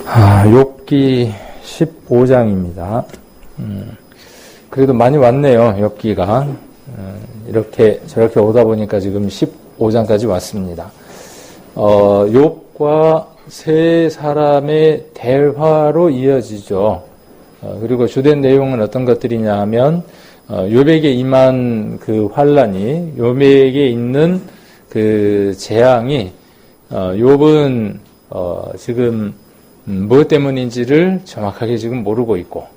욥기 15장입니다. 그래도 많이 왔네요, 욥기가. 이렇게 저렇게 오다 보니까 지금 15장까지 왔습니다. 욥과 세 사람의 대화로 이어지죠. 그리고 주된 내용은 어떤 것들이냐 하면 욥에게 임한 그 환란이, 욥에게 있는 그 재앙이 욥은 지금 무엇 때문인지를 정확하게 지금 모르고 있고,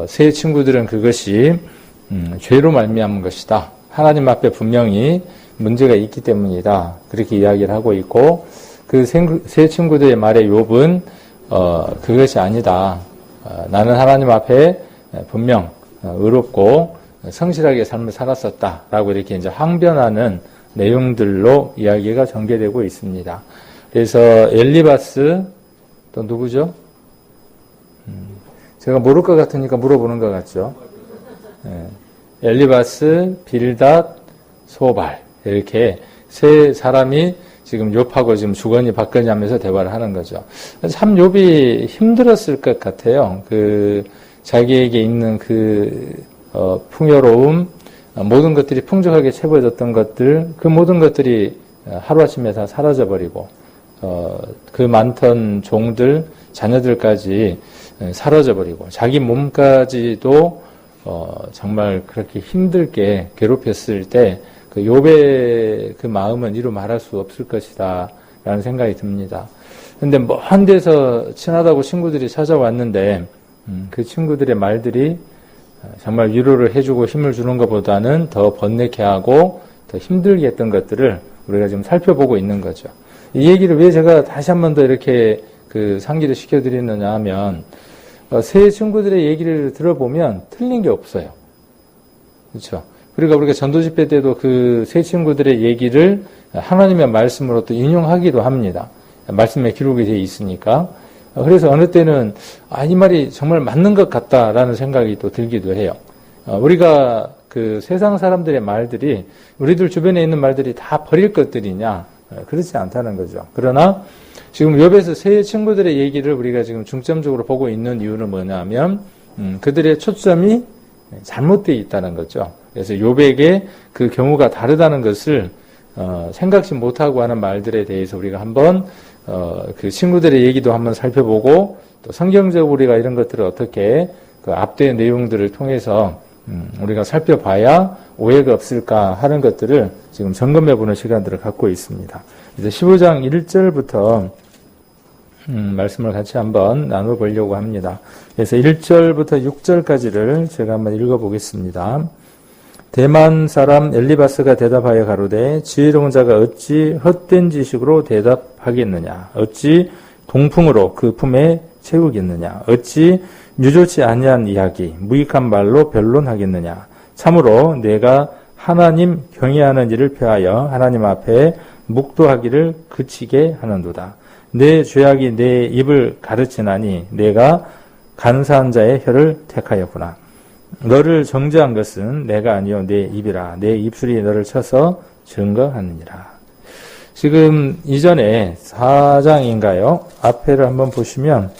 세 친구들은 그것이 죄로 말미암은 것이다. 하나님 앞에 분명히 문제가 있기 때문이다. 그렇게 이야기를 하고 있고, 그 세 친구들의 말에 욥은 그것이 아니다. 나는 하나님 앞에 분명 의롭고 성실하게 삶을 살았었다라고 이렇게 이제 항변하는 내용들로 이야기가 전개되고 있습니다. 그래서 엘리바스, 또 누구죠? 제가 모를 것 같으니까 물어보는 것 같죠? 엘리바스, 빌닷, 소발, 이렇게 세 사람이 지금 욥하고 지금 주거니 받거니 하면서 대화를 하는 거죠. 참 욥이 힘들었을 것 같아요. 자기에게 있는 풍요로움, 모든 것들이 풍족하게 채워졌던 것들, 그 모든 것들이 하루아침에 다 사라져버리고, 그 많던 종들, 자녀들까지 사라져버리고, 자기 몸까지도 정말 그렇게 힘들게 괴롭혔을 때, 그 욥의 그 마음은 이루 말할 수 없을 것이다 라는 생각이 듭니다. 근데 먼 데서 친하다고 친구들이 찾아왔는데 그 친구들의 말들이 정말 위로를 해주고 힘을 주는 것보다는 더 번뇌케 하고 더 힘들게 했던 것들을 우리가 지금 살펴보고 있는 거죠. 이 얘기를 왜 제가 다시 한 번 더 이렇게 상기를 시켜드리느냐 하면, 세 친구들의 얘기를 들어보면 틀린 게 없어요. 그렇죠? 그러니까 우리가 전도집회 때도 그 세 친구들의 얘기를 하나님의 말씀으로 또 인용하기도 합니다. 말씀에 기록이 되어 있으니까. 그래서 어느 때는 이 말이 정말 맞는 것 같다라는 생각이 또 들기도 해요. 우리가 그 세상 사람들의 말들이 우리들 주변에 있는 말들이 다 버릴 것들이냐? 그렇지 않다는 거죠. 그러나 지금 욥에서 세 친구들의 얘기를 우리가 지금 중점적으로 보고 있는 이유는 뭐냐면 그들의 초점이 잘못되어 있다는 거죠. 그래서 욥에게 그 경우가 다르다는 것을 생각지 못하고 하는 말들에 대해서 우리가 한번 그 친구들의 얘기도 한번 살펴보고, 또 성경적으로 우리가 이런 것들을 어떻게 그 앞뒤의 내용들을 통해서 우리가 살펴봐야 오해가 없을까 하는 것들을 지금 점검해보는 시간들을 갖고 있습니다. 그래서 15장 1절부터 말씀을 같이 한번 나눠보려고 합니다. 그래서 1절부터 6절까지를 제가 한번 읽어보겠습니다. 대만 사람 엘리바스가 대답하여 가로되 지혜로운 자가 어찌 헛된 지식으로 대답하겠느냐? 어찌 동풍으로 그 품에 채우겠느냐? 어찌 유조치 아니한 이야기, 무익한 말로 변론하겠느냐? 참으로 내가 하나님 경외하는 일을 폐하여 하나님 앞에 묵도하기를 그치게 하는도다. 내 죄악이 내 입을 가르치나니 내가 간사한 자의 혀를 택하였구나. 너를 정죄한 것은 내가 아니요 내 입이라. 내 입술이 너를 쳐서 증거하느니라. 지금 이전에 4장인가요? 앞에를 한번 보시면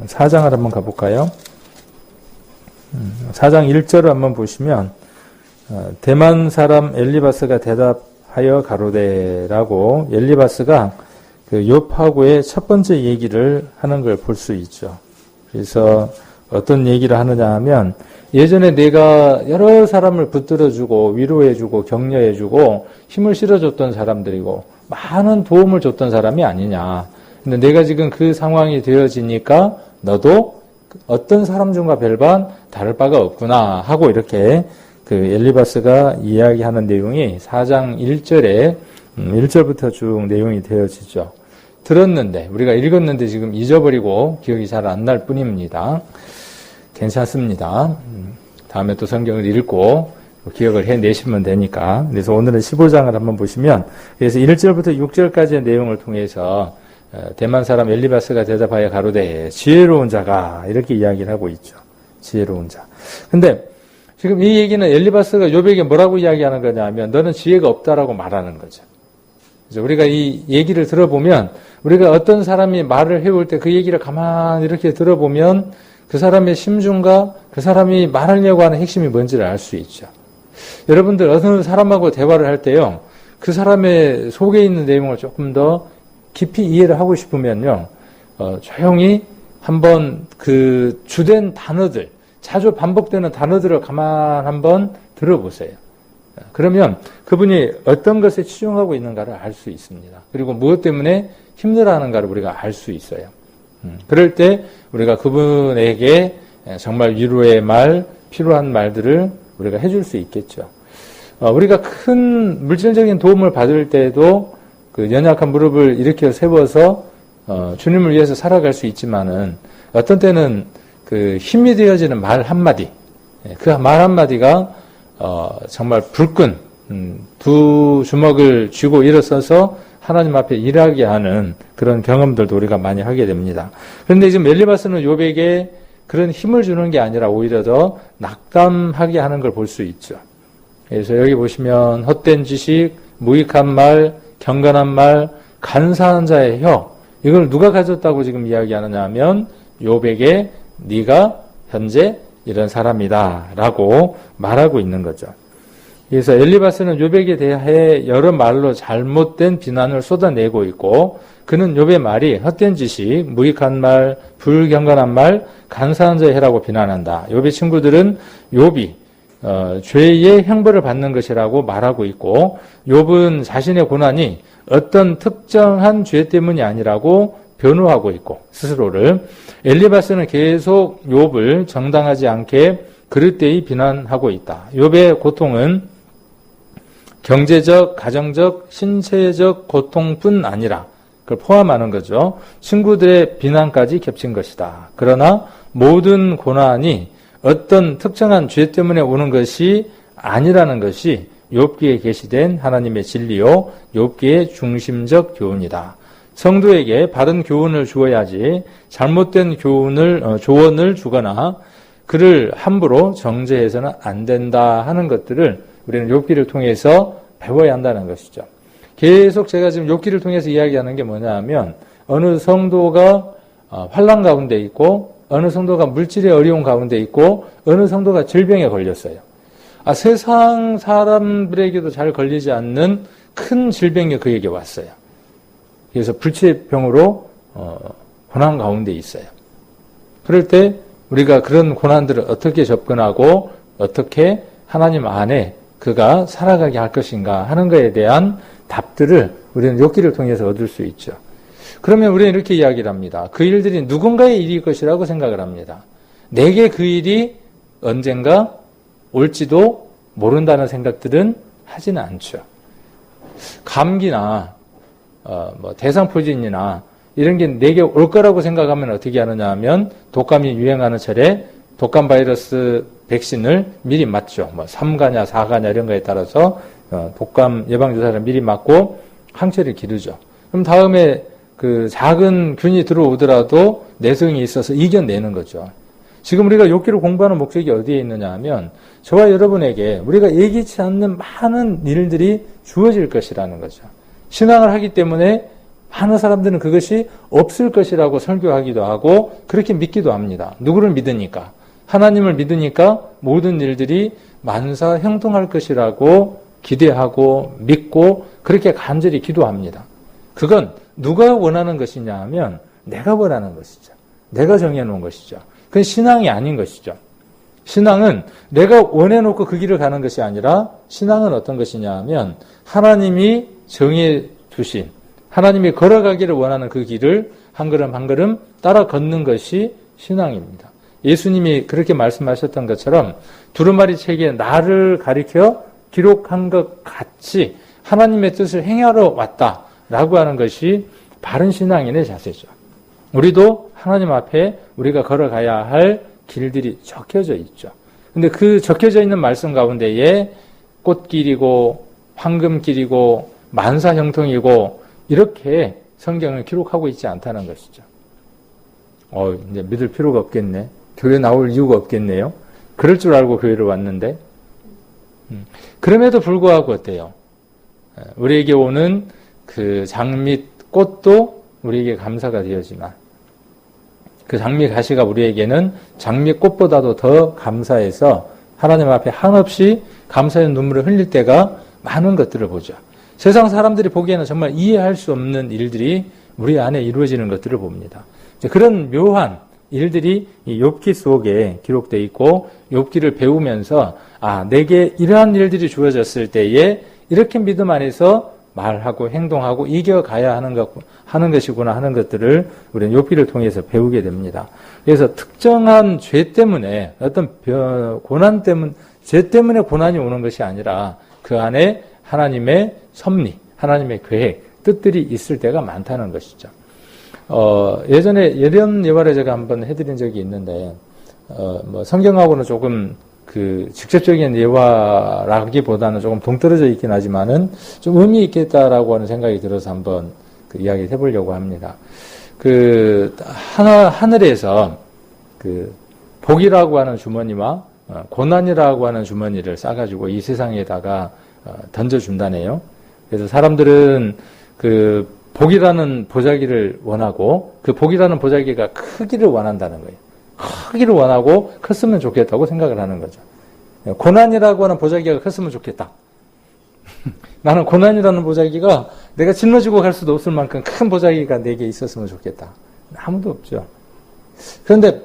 4장을 한번 가볼까요? 4장 1절을 한번 보시면 대만 사람 엘리바스가 대답하여 가로되라고 엘리바스가 그 욥하고의 첫 번째 얘기를 하는 걸 볼 수 있죠. 그래서 어떤 얘기를 하느냐 하면, 예전에 내가 여러 사람을 붙들어주고 위로해주고 격려해주고 힘을 실어줬던 사람들이고 많은 도움을 줬던 사람이 아니냐. 근데 내가 지금 그 상황이 되어지니까 너도 어떤 사람 중과 별반 다를 바가 없구나 하고 이렇게 그 엘리바스가 이야기하는 내용이 4장 1절에 1절부터 쭉 내용이 되어지죠. 들었는데, 우리가 읽었는데 지금 잊어버리고 기억이 잘 안 날 뿐입니다. 괜찮습니다. 다음에 또 성경을 읽고 기억을 해내시면 되니까. 그래서 오늘은 15장을 한번 보시면, 그래서 1절부터 6절까지의 내용을 통해서 대만 사람 엘리바스가 대답하여 가로되 지혜로운 자가 이렇게 이야기를 하고 있죠. 지혜로운 자. 근데 지금 이 얘기는 엘리바스가 욥에게 뭐라고 이야기하는 거냐 하면 너는 지혜가 없다라고 말하는 거죠. 그래서 우리가 이 얘기를 들어보면 우리가 어떤 사람이 말을 해올 때 그 얘기를 가만히 이렇게 들어보면 그 사람의 심중과 그 사람이 말하려고 하는 핵심이 뭔지를 알 수 있죠. 여러분들 어느 사람하고 대화를 할 때요, 그 사람의 속에 있는 내용을 조금 더 깊이 이해를 하고 싶으면요, 조용히 한번 그 주된 단어들, 자주 반복되는 단어들을 가만 한번 들어보세요. 그러면 그분이 어떤 것에 치중하고 있는가를 알 수 있습니다. 그리고 무엇 때문에 힘들어하는가를 우리가 알 수 있어요. 그럴 때 우리가 그분에게 정말 위로의 말, 필요한 말들을 우리가 해줄 수 있겠죠. 우리가 큰 물질적인 도움을 받을 때도 그 연약한 무릎을 일으켜 세워서 주님을 위해서 살아갈 수 있지만은 어떤 때는 그 힘이 되어지는 말 한마디, 그 말 한마디가 정말 불끈 두 주먹을 쥐고 일어서서 하나님 앞에 일하게 하는 그런 경험들도 우리가 많이 하게 됩니다. 그런데 지금 엘리바스는 욥에게 그런 힘을 주는 게 아니라 오히려 더 낙담하게 하는 걸 볼 수 있죠. 그래서 여기 보시면 헛된 지식, 무익한 말, 경건한 말, 간사한 자의 혀, 이걸 누가 가졌다고 지금 이야기하느냐 하면 욥에게 네가 현재 이런 사람이다 라고 말하고 있는 거죠. 그래서 엘리바스는 욥에게 대해 여러 말로 잘못된 비난을 쏟아내고 있고, 그는 욥의 말이 헛된 지식, 무익한 말, 불경건한 말, 간사한 자의 해라고 비난한다. 욥의 친구들은 욥이 죄의 형벌을 받는 것이라고 말하고 있고, 욥은 자신의 고난이 어떤 특정한 죄 때문이 아니라고 변호하고 있고, 스스로를. 엘리바스는 계속 욥을 정당하지 않게 그릇되이 비난하고 있다. 욥의 고통은 경제적, 가정적, 신체적 고통뿐 아니라 그걸 포함하는 거죠. 친구들의 비난까지 겹친 것이다. 그러나 모든 고난이 어떤 특정한 죄 때문에 오는 것이 아니라는 것이 욥기에 게시된 하나님의 진리요, 욥기의 중심적 교훈이다. 성도에게 바른 교훈을 주어야지 잘못된 조언을 주거나 그를 함부로 정죄해서는 안 된다 하는 것들을 우리는 욥기를 통해서 배워야 한다는 것이죠. 계속 제가 지금 욥기를 통해서 이야기하는 게 뭐냐 하면 어느 성도가 환난 가운데 있고 어느 성도가 물질의 어려움 가운데 있고 어느 성도가 질병에 걸렸어요. 세상 사람들에게도 잘 걸리지 않는 큰 질병이 그에게 왔어요. 그래서 불치병으로 고난 가운데 있어요. 그럴 때 우리가 그런 고난들을 어떻게 접근하고 어떻게 하나님 안에 그가 살아가게 할 것인가 하는 것에 대한 답들을 우리는 욥기를 통해서 얻을 수 있죠. 그러면 우리는 이렇게 이야기를 합니다. 그 일들이 누군가의 일일 것이라고 생각을 합니다. 내게 그 일이 언젠가 올지도 모른다는 생각들은 하지는 않죠. 감기나 대상포진이나 이런 게 내게 올 거라고 생각하면 어떻게 하느냐 하면 독감이 유행하는 철에 독감 바이러스 백신을 미리 맞죠. 3가냐 4가냐 이런 거에 따라서 독감 예방주사를 미리 맞고 항체를 기르죠. 그럼 다음에 그 작은 균이 들어오더라도 내성이 있어서 이겨내는 거죠. 지금 우리가 욥기를 공부하는 목적이 어디에 있느냐 하면 저와 여러분에게 우리가 예기치 않는 많은 일들이 주어질 것이라는 거죠. 신앙을 하기 때문에 많은 사람들은 그것이 없을 것이라고 설교하기도 하고 그렇게 믿기도 합니다. 누구를 믿으니까? 하나님을 믿으니까 모든 일들이 만사 형통할 것이라고 기대하고 믿고 그렇게 간절히 기도합니다. 그건 누가 원하는 것이냐 하면 내가 원하는 것이죠. 내가 정해놓은 것이죠. 그건 신앙이 아닌 것이죠. 신앙은 내가 원해놓고 그 길을 가는 것이 아니라 신앙은 어떤 것이냐 하면 하나님이 정해주신 하나님이 걸어가기를 원하는 그 길을 한 걸음 한 걸음 따라 걷는 것이 신앙입니다. 예수님이 그렇게 말씀하셨던 것처럼 두루마리 책에 나를 가리켜 기록한 것 같이 하나님의 뜻을 행하러 왔다라고 하는 것이 바른 신앙인의 자세죠. 우리도 하나님 앞에 우리가 걸어가야 할 길들이 적혀져 있죠. 근데 그 적혀져 있는 말씀 가운데에 꽃길이고 황금길이고 만사형통이고 이렇게 성경을 기록하고 있지 않다는 것이죠. 이제 믿을 필요가 없겠네. 교회 나올 이유가 없겠네요. 그럴 줄 알고 교회를 왔는데. 그럼에도 불구하고 어때요? 우리에게 오는 그 장미꽃도 우리에게 감사가 되어지만 그 장미 가시가 우리에게는 장미꽃보다도 더 감사해서 하나님 앞에 한없이 감사의 눈물을 흘릴 때가 많은 것들을 보죠. 세상 사람들이 보기에는 정말 이해할 수 없는 일들이 우리 안에 이루어지는 것들을 봅니다. 그런 묘한 일들이 이 욥기 속에 기록되어 있고 욥기를 배우면서 내게 이러한 일들이 주어졌을 때에 이렇게 믿음 안에서 말하고 행동하고 이겨가야 하는 것이구나 하는 것들을 우리는 욥기를 통해서 배우게 됩니다. 그래서 특정한 죄 때문에 어떤 고난 때문에 죄 때문에 고난이 오는 것이 아니라 그 안에 하나님의 섭리, 하나님의 계획, 뜻들이 있을 때가 많다는 것이죠. 예전에 이런 예화를 제가 한번 해드린 적이 있는데, 성경하고는 조금 직접적인 예화라기보다는 조금 동떨어져 있긴 하지만은 좀 의미 있겠다라고 하는 생각이 들어서 한번 이야기를 해보려고 합니다. 하늘에서 복이라고 하는 주머니와 고난이라고 하는 주머니를 싸가지고 이 세상에다가 던져준다네요. 그래서 사람들은 복이라는 보자기를 원하고 그 복이라는 보자기가 크기를 원한다는 거예요. 크기를 원하고 컸으면 좋겠다고 생각을 하는 거죠. 고난이라고 하는 보자기가 컸으면 좋겠다. 나는 고난이라는 보자기가 내가 짊어지고 갈 수도 없을 만큼 큰 보자기가 내게 있었으면 좋겠다. 아무도 없죠. 그런데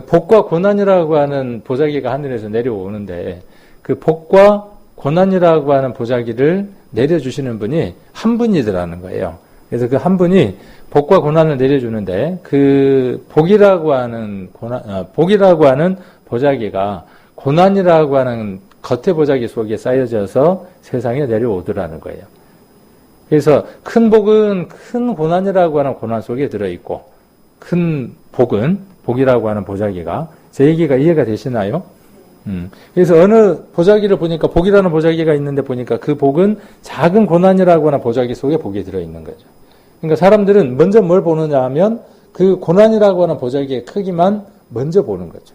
복과 고난이라고 하는 보자기가 하늘에서 내려오는데 그 복과 고난이라고 하는 보자기를 내려주시는 분이 한 분이더라는 거예요. 그래서 그 한 분이 복과 고난을 내려주는데 그 복이라고 하는 보자기가 고난이라고 하는 겉의 보자기 속에 쌓여져서 세상에 내려오더라는 거예요. 그래서 큰 복은 큰 고난이라고 하는 고난 속에 들어있고 큰 복은 복이라고 하는 보자기가 제 얘기가 이해가 되시나요? 그래서 어느 보자기를 보니까 복이라는 보자기가 있는데 보니까 그 복은 작은 고난이라고 하는 보자기 속에 복이 들어있는 거죠. 그러니까 사람들은 먼저 뭘 보느냐 하면 그 고난이라고 하는 보자기의 크기만 먼저 보는 거죠.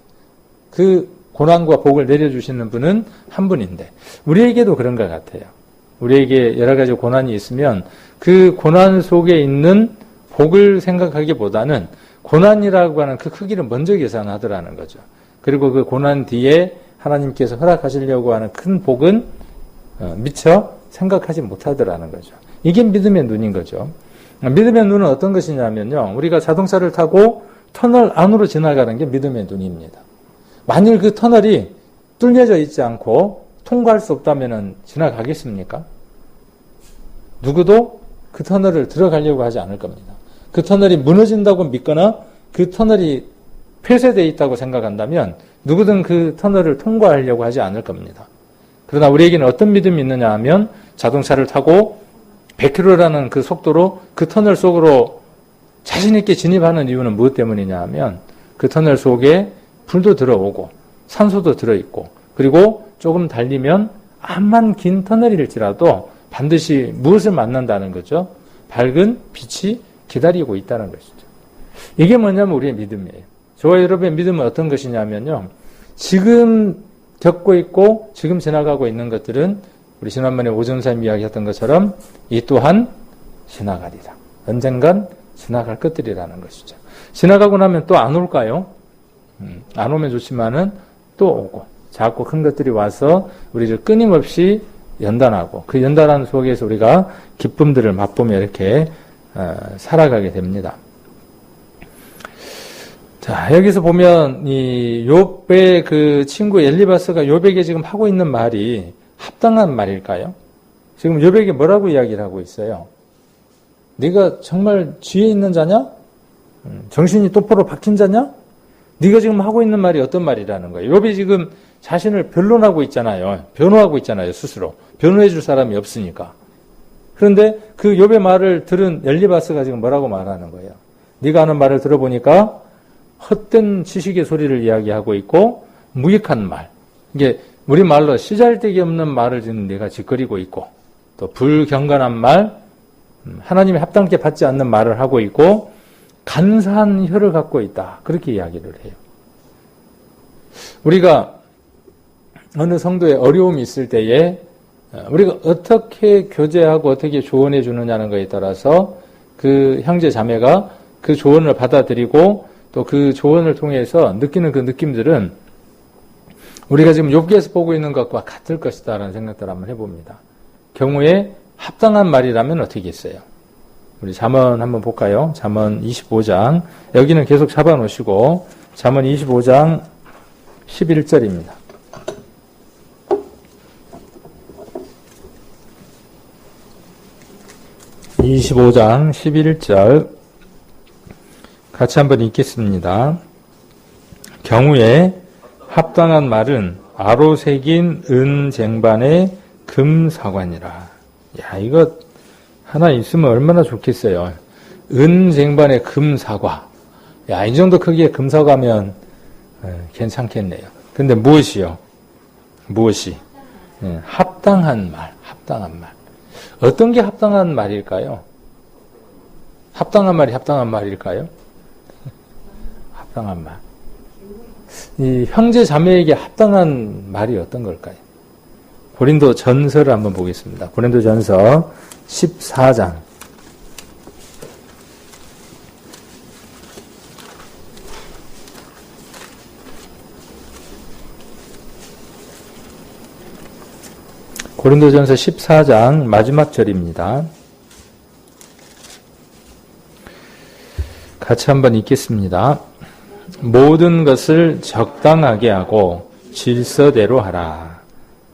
그 고난과 복을 내려주시는 분은 한 분인데 우리에게도 그런 것 같아요. 우리에게 여러 가지 고난이 있으면 그 고난 속에 있는 복을 생각하기보다는 고난이라고 하는 그 크기를 먼저 계산하더라는 거죠. 그리고 그 고난 뒤에 하나님께서 허락하시려고 하는 큰 복은 미처 생각하지 못하더라는 거죠. 이게 믿음의 눈인 거죠. 믿음의 눈은 어떤 것이냐면요. 우리가 자동차를 타고 터널 안으로 지나가는 게 믿음의 눈입니다. 만일 그 터널이 뚫려져 있지 않고 통과할 수 없다면 지나가겠습니까? 누구도 그 터널을 들어가려고 하지 않을 겁니다. 그 터널이 무너진다고 믿거나 그 터널이 폐쇄되어 있다고 생각한다면 누구든 그 터널을 통과하려고 하지 않을 겁니다. 그러나 우리에게는 어떤 믿음이 있느냐 하면 자동차를 타고 100km라는 그 속도로 그 터널 속으로 자신 있게 진입하는 이유는 무엇 때문이냐 하면 그 터널 속에 불도 들어오고 산소도 들어있고 그리고 조금 달리면 암만 긴 터널일지라도 반드시 무엇을 만난다는 거죠? 밝은 빛이 기다리고 있다는 것이죠. 이게 뭐냐면 우리의 믿음이에요. 저와 여러분의 믿음은 어떤 것이냐면요. 지금 겪고 있고 지금 지나가고 있는 것들은 우리 지난번에 오정사님 이야기했던 것처럼 이 또한 지나가리라. 언젠간 지나갈 것들이라는 것이죠. 지나가고 나면 또 안 올까요? 안 오면 좋지만은 또 오고 작고 큰 것들이 와서 우리를 끊임없이 연단하고 그 연단하는 속에서 우리가 기쁨들을 맛보며 이렇게 살아가게 됩니다. 자, 여기서 보면 이 욥의 그 친구 엘리바스가 욥에게 지금 하고 있는 말이 합당한 말일까요? 지금 욥에게 뭐라고 이야기를 하고 있어요? 네가 정말 지혜 있는 자냐? 정신이 똑바로 박힌 자냐? 네가 지금 하고 있는 말이 어떤 말이라는 거예요? 욥이 지금 자신을 변론하고 있잖아요. 변호하고 있잖아요, 스스로. 변호해 줄 사람이 없으니까. 그런데 그 욥의 말을 들은 엘리바스가 지금 뭐라고 말하는 거예요? 네가 하는 말을 들어보니까 헛된 지식의 소리를 이야기하고 있고 무익한 말. 이게 우리말로 씨잘데기 없는 말을 지금 네가 짓거리고 있고 또 불경건한 말, 하나님이 합당케 받지 않는 말을 하고 있고 간사한 혀를 갖고 있다. 그렇게 이야기를 해요. 우리가 어느 성도에 어려움이 있을 때에 우리가 어떻게 교제하고 어떻게 조언해 주느냐는 것에 따라서 그 형제 자매가 그 조언을 받아들이고 또 그 조언을 통해서 느끼는 그 느낌들은 우리가 지금 욥기에서 보고 있는 것과 같을 것이다라는 생각들을 한번 해봅니다. 경우에 합당한 말이라면 어떻게 했어요? 우리 잠언 한번 볼까요? 잠언 25장. 여기는 계속 잡아놓으시고 잠언 25장 11절입니다. 25장 11절 같이 한번 읽겠습니다. 경우에 합당한 말은 아로 새긴 은 쟁반의 금사관이라. 야, 이거 하나 있으면 얼마나 좋겠어요. 은 쟁반의 금사과. 야, 이 정도 크기의 금사과면 괜찮겠네요. 근데 무엇이요? 무엇이? 합당한 말, 합당한 말. 어떤 게 합당한 말일까요? 합당한 말이 합당한 말일까요? 합당한 말. 이 형제 자매에게 합당한 말이 어떤 걸까요? 고린도 전서를 한번 보겠습니다. 고린도 전서 14장. 고린도전서 14장 마지막 절입니다. 같이 한번 읽겠습니다. 모든 것을 적당하게 하고 질서대로 하라.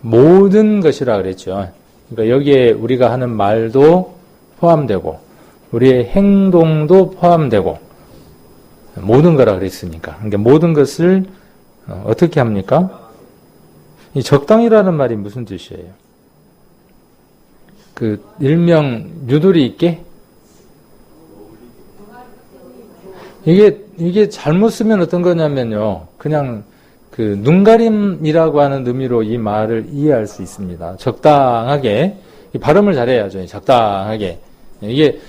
모든 것이라 그랬죠. 그러니까 여기에 우리가 하는 말도 포함되고 우리의 행동도 포함되고 모든 거라 그랬으니까. 그러니까 모든 것을 어떻게 합니까? 이 적당이라는 말이 무슨 뜻이에요? 그 일명 유도리 있게? 이게 잘못 쓰면 어떤 거냐면요. 그냥 그 눈가림이라고 하는 의미로 이 말을 이해할 수 있습니다. 적당하게. 이 발음을 잘해야죠. 적당하게. 이게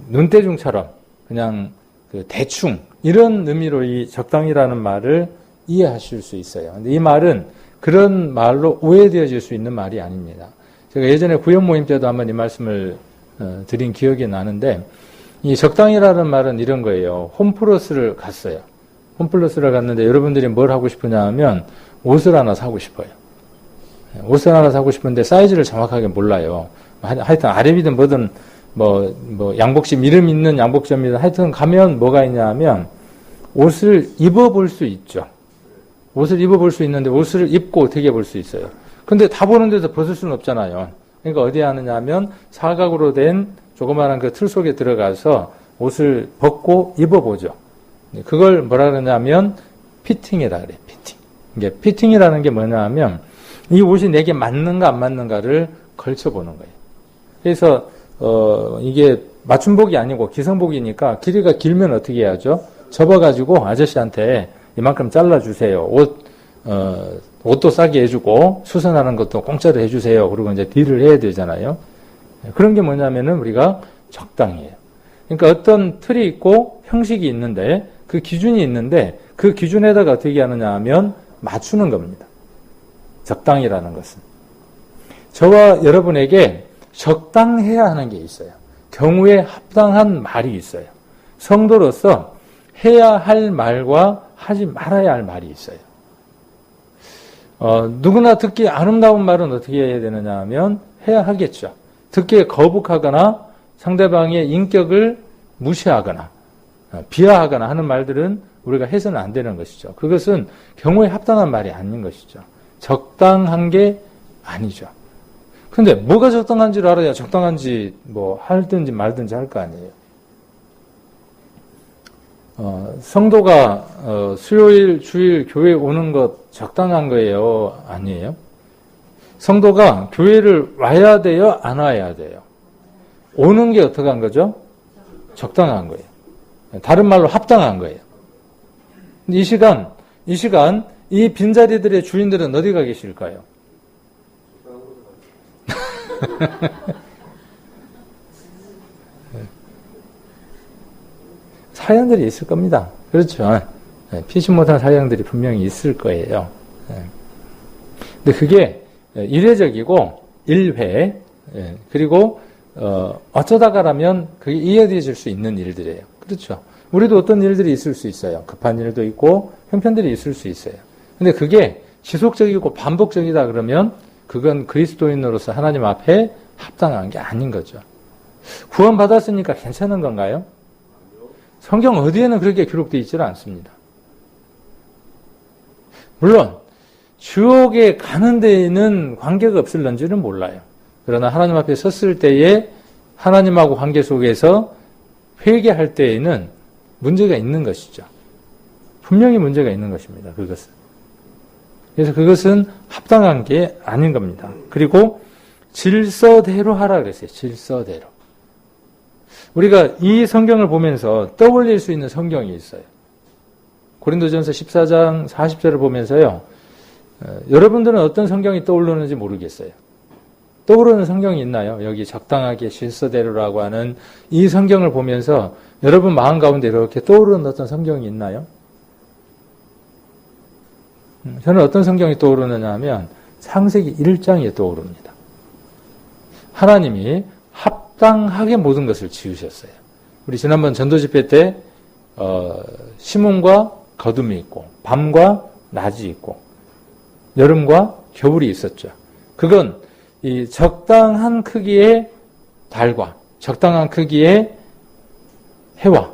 눈대중처럼 그냥 그 대충 이런 의미로 이 적당이라는 말을 이해하실 수 있어요. 근데 이 말은 그런 말로 오해되어질 수 있는 말이 아닙니다. 제가 예전에 구역 모임 때도 한번 이 말씀을 드린 기억이 나는데 이 적당이라는 말은 이런 거예요. 홈플러스를 갔어요. 홈플러스를 갔는데 여러분들이 뭘 하고 싶으냐 하면 옷을 하나 사고 싶어요. 옷을 하나 사고 싶은데 사이즈를 정확하게 몰라요. 하여튼 아reb이든 뭐든 양복점 이름 있는 양복점이든 하여튼 가면 뭐가 있냐 하면 옷을 입어볼 수 있죠. 옷을 입어볼 수 있는데 옷을 입고 어떻게 볼 수 있어요. 근데 다 보는 데서 벗을 수는 없잖아요. 그러니까 어디 하느냐 하면 사각으로 된 조그마한 그 틀 속에 들어가서 옷을 벗고 입어보죠. 그걸 뭐라 그러냐면 피팅이라 그래. 피팅. 이게 피팅이라는 게 뭐냐 하면 이 옷이 내게 맞는가 안 맞는가를 걸쳐보는 거예요. 그래서 이게 맞춤복이 아니고 기성복이니까 길이가 길면 어떻게 해야죠? 접어가지고 아저씨한테 이만큼 잘라주세요. 옷도 싸게 해주고 수선하는 것도 공짜로 해주세요. 그리고 이제 딜을 해야 되잖아요. 그런 게 뭐냐면은 우리가 적당해요. 그러니까 어떤 틀이 있고 형식이 있는데 그 기준이 있는데 그 기준에다가 어떻게 하느냐 하면 맞추는 겁니다. 적당이라는 것은. 저와 여러분에게 적당해야 하는 게 있어요. 경우에 합당한 말이 있어요. 성도로서 해야 할 말과 하지 말아야 할 말이 있어요. 누구나 듣기 아름다운 말은 어떻게 해야 되느냐 하면 해야 하겠죠. 듣기에 거북하거나 상대방의 인격을 무시하거나 비하하거나 하는 말들은 우리가 해서는 안 되는 것이죠. 그것은 경우에 합당한 말이 아닌 것이죠. 적당한 게 아니죠. 근데 뭐가 적당한지를 알아야 적당한지 하든지 말든지 할 거 아니에요. 성도가 수요일, 주일 교회 오는 것 적당한 거예요? 아니에요? 성도가 교회를 와야 돼요? 안 와야 돼요? 오는 게 어떻게 한 거죠? 적당한 거예요. 다른 말로 합당한 거예요. 근데 이 시간 이 빈자리들의 주인들은 어디가 계실까요? 사양들이 있을 겁니다. 그렇죠. 피치 못한 사양들이 분명히 있을 거예요. 근데 그게 이례적이고 1회, 그리고 어쩌다가라면 그게 이어질 수 있는 일들이에요. 그렇죠. 우리도 어떤 일들이 있을 수 있어요. 급한 일도 있고 형편들이 있을 수 있어요. 근데 그게 지속적이고 반복적이다 그러면 그건 그리스도인으로서 하나님 앞에 합당한 게 아닌 거죠. 구원받았으니까 괜찮은 건가요? 성경 어디에는 그렇게 기록되어 있지는 않습니다. 물론 지옥에 가는 데에는 관계가 없을런지는 몰라요. 그러나 하나님 앞에 섰을 때에 하나님하고 관계 속에서 회개할 때에는 문제가 있는 것이죠. 분명히 문제가 있는 것입니다. 그것은. 그래서 그것은 합당한 게 아닌 겁니다. 그리고 질서대로 하라 그랬어요. 질서대로. 우리가 이 성경을 보면서 떠올릴 수 있는 성경이 있어요. 고린도전서 14장 40절을 보면서요. 여러분들은 어떤 성경이 떠오르는지 모르겠어요. 떠오르는 성경이 있나요? 여기 적당하게 질서대로라고 하는 이 성경을 보면서 여러분 마음 가운데 이렇게 떠오르는 어떤 성경이 있나요? 저는 어떤 성경이 떠오르느냐 하면 창세기 1장이 떠오릅니다. 하나님이 합당하게 모든 것을 지으셨어요. 우리 지난번 전도집회 때 시몬과 거둠이 있고 밤과 낮이 있고 여름과 겨울이 있었죠. 그건 이 적당한 크기의 달과 적당한 크기의 해와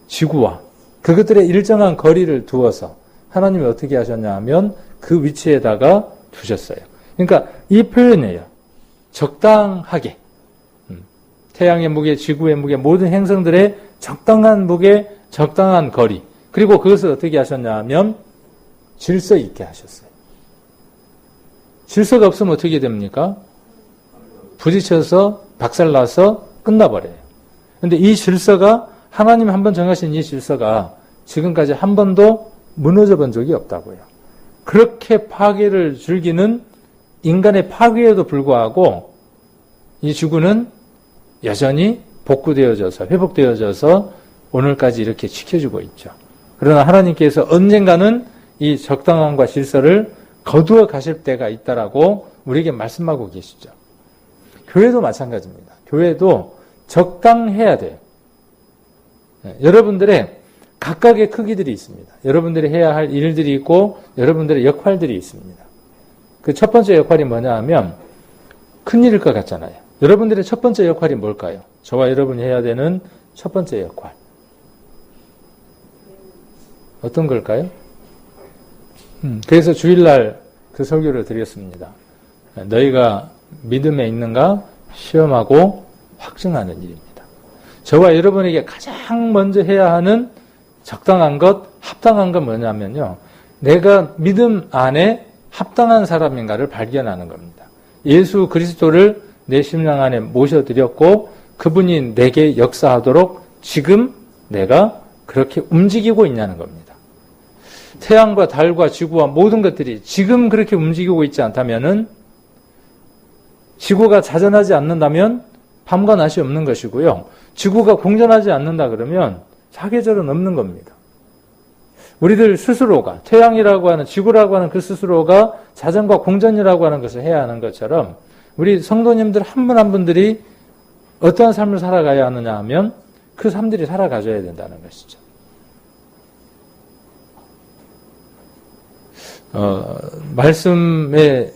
지구와 그것들의 일정한 거리를 두어서 하나님이 어떻게 하셨냐 하면 그 위치에다가 두셨어요. 그러니까 이 표현이에요. 적당하게. 태양의 무게, 지구의 무게, 모든 행성들의 적당한 무게, 적당한 거리. 그리고 그것을 어떻게 하셨냐 하면 질서 있게 하셨어요. 질서가 없으면 어떻게 됩니까? 부딪혀서 박살나서 끝나버려요. 그런데 이 질서가 하나님 한번 정하신 이 질서가 지금까지 한 번도 무너져 본 적이 없다고요. 그렇게 파괴를 즐기는 인간의 파괴에도 불구하고 이 지구는 여전히 복구되어져서 회복되어져서 오늘까지 이렇게 지켜주고 있죠. 그러나 하나님께서 언젠가는 이 적당함과 질서를 거두어 가실 때가 있다라고 우리에게 말씀하고 계시죠. 교회도 마찬가지입니다. 교회도 적당해야 돼요. 여러분들의 각각의 크기들이 있습니다. 여러분들이 해야 할 일들이 있고 여러분들의 역할들이 있습니다. 그 첫 번째 역할이 뭐냐 하면 큰일일 것 같잖아요. 여러분들의 첫 번째 역할이 뭘까요? 저와 여러분이 해야 되는 첫 번째 역할. 어떤 걸까요? 그래서 주일날 그 설교를 드렸습니다. 너희가 믿음에 있는가 시험하고 확증하는 일입니다. 저와 여러분에게 가장 먼저 해야 하는 적당한 것, 합당한 건 뭐냐면요. 내가 믿음 안에 합당한 사람인가를 발견하는 겁니다. 예수 그리스도를 내 심령 안에 모셔드렸고 그분이 내게 역사하도록 지금 내가 그렇게 움직이고 있냐는 겁니다. 태양과 달과 지구와 모든 것들이 지금 그렇게 움직이고 있지 않다면은 지구가 자전하지 않는다면 밤과 낮이 없는 것이고요. 지구가 공전하지 않는다 그러면 사계절은 없는 겁니다. 우리들 스스로가 태양이라고 하는 지구라고 하는 그 스스로가 자전과 공전이라고 하는 것을 해야 하는 것처럼 우리 성도님들 한 분 한 분들이 어떠한 삶을 살아가야 하느냐 하면 그 삶들이 살아가줘야 된다는 것이죠. 말씀에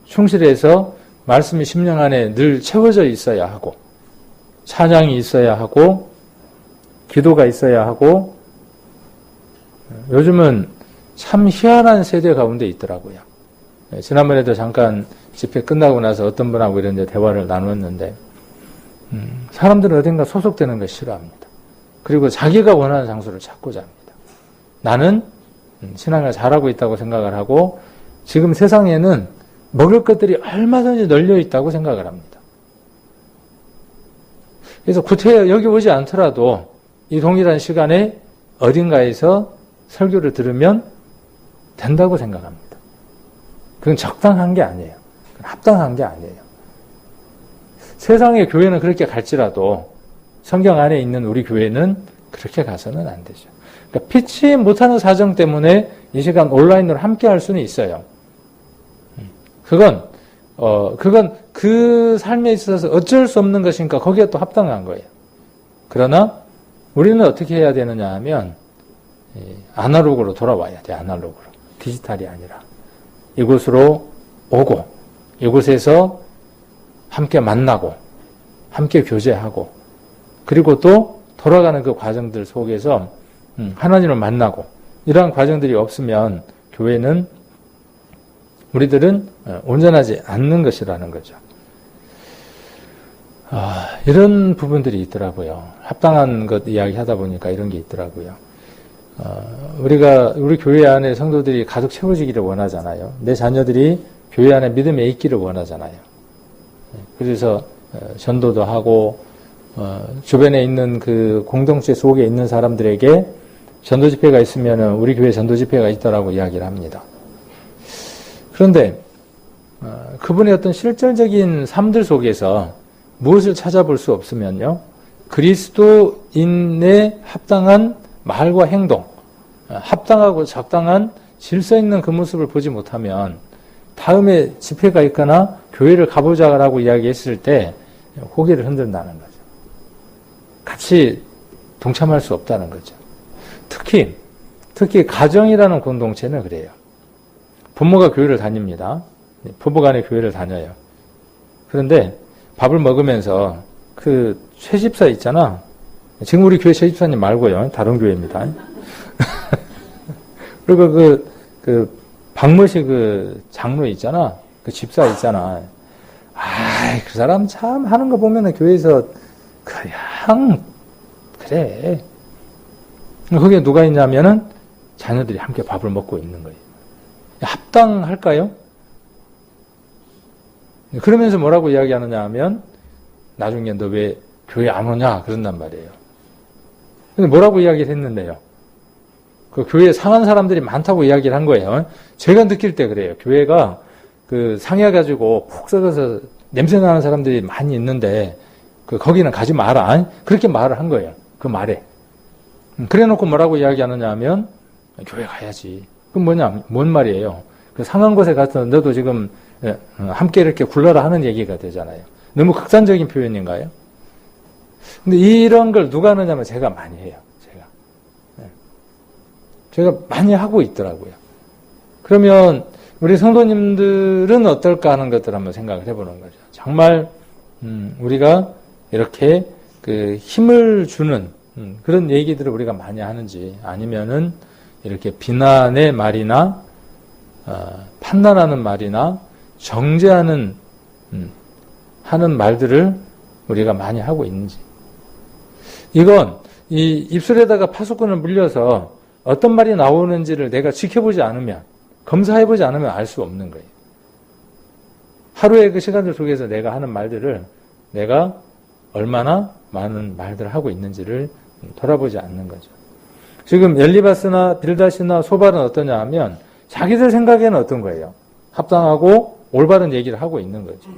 충실해서 말씀이 심령 안에 늘 채워져 있어야 하고 찬양이 있어야 하고 기도가 있어야 하고 요즘은 참 희한한 세대 가운데 있더라고요. 지난번에도 잠깐 집회 끝나고 나서 어떤 분하고 이런 데 대화를 나눴는데 사람들은 어딘가 소속되는 걸 싫어합니다. 그리고 자기가 원하는 장소를 찾고자 합니다. 나는 신앙을 잘하고 있다고 생각을 하고 지금 세상에는 먹을 것들이 얼마든지 널려 있다고 생각을 합니다. 그래서 구태여 여기 오지 않더라도 이 동일한 시간에 어딘가에서 설교를 들으면 된다고 생각합니다. 그건 적당한 게 아니에요. 그건 합당한 게 아니에요. 세상의 교회는 그렇게 갈지라도 성경 안에 있는 우리 교회는 그렇게 가서는 안 되죠. 그러니까 피치 못하는 사정 때문에 이 시간 온라인으로 함께 할 수는 있어요. 그건 그 삶에 있어서 어쩔 수 없는 것이니까 거기에 또 합당한 거예요. 그러나 우리는 어떻게 해야 되느냐 하면 아날로그로 돌아와야 돼. 아날로그로. 디지털이 아니라. 이곳으로 오고 이곳에서 함께 만나고 함께 교제하고 그리고 또 돌아가는 그 과정들 속에서 하나님을 만나고 이러한 과정들이 없으면 교회는 우리들은 온전하지 않는 것이라는 거죠. 이런 부분들이 있더라고요. 합당한 것 이야기하다 보니까 이런 게 있더라고요. 우리 교회 안에 성도들이 가득 채워지기를 원하잖아요. 내 자녀들이 교회 안에 믿음에 있기를 원하잖아요. 그래서 전도도 하고 주변에 있는 그 공동체 속에 있는 사람들에게 전도 집회가 있으면은 우리 교회 전도 집회가 있다라고 이야기를 합니다. 그런데 그분의 어떤 실질적인 삶들 속에서 무엇을 찾아볼 수 없으면요, 그리스도인의 합당한 말과 행동, 합당하고 적당한 질서 있는 그 모습을 보지 못하면 다음에 집회가 있거나 교회를 가보자라고 이야기했을 때 고개를 흔든다는 거죠. 같이 동참할 수 없다는 거죠. 특히 가정이라는 공동체는 그래요. 부모가 교회를 다닙니다. 부부간에 교회를 다녀요. 그런데 밥을 먹으면서 그 최집사 있잖아. 지금 우리 교회 최집사님 말고요. 다른 교회입니다. 그리고 그 박모시 그 장로 있잖아. 그 집사 있잖아. 그 사람 참 하는 거 보면은 교회에서 그냥 그래. 거기에 누가 있냐면은 자녀들이 함께 밥을 먹고 있는 거예요. 합당할까요? 그러면서 뭐라고 이야기하느냐 하면 나중에 너 왜 교회 안 오냐 그런단 말이에요. 근데 뭐라고 이야기를 했는데요? 그 교회에 상한 사람들이 많다고 이야기를 한 거예요. 제가 느낄 때 그래요. 교회가 그 상해가지고 푹 썩어서 냄새 나는 사람들이 많이 있는데 거기는 가지 마라. 그렇게 말을 한 거예요. 그 말에. 그래 놓고 뭐라고 이야기하느냐 하면 교회 가야지. 그럼 뭔 말이에요? 그 상한 곳에 가서 너도 지금 함께 이렇게 굴러라 하는 얘기가 되잖아요. 너무 극단적인 표현인가요? 근데 이런 걸 누가 하느냐면 제가 많이 해요. 제가 많이 하고 있더라고요. 그러면 우리 성도님들은 어떨까 하는 것들 한번 생각을 해보는 거죠. 정말 우리가 이렇게 그 힘을 주는 그런 얘기들을 우리가 많이 하는지 아니면은 이렇게 비난의 말이나 판단하는 말이나 정죄하는 하는 말들을 우리가 많이 하고 있는지. 이건 이 입술에다가 파수꾼을 물려서 어떤 말이 나오는지를 내가 지켜보지 않으면, 검사해보지 않으면 알 수 없는 거예요. 하루의 그 시간들 속에서 내가 하는 말들을 내가 얼마나 많은 말들을 하고 있는지를 돌아보지 않는 거죠. 지금 엘리바스나 빌닷이나 소발은 어떠냐 하면 자기들 생각에는 어떤 거예요? 합당하고 올바른 얘기를 하고 있는 거죠.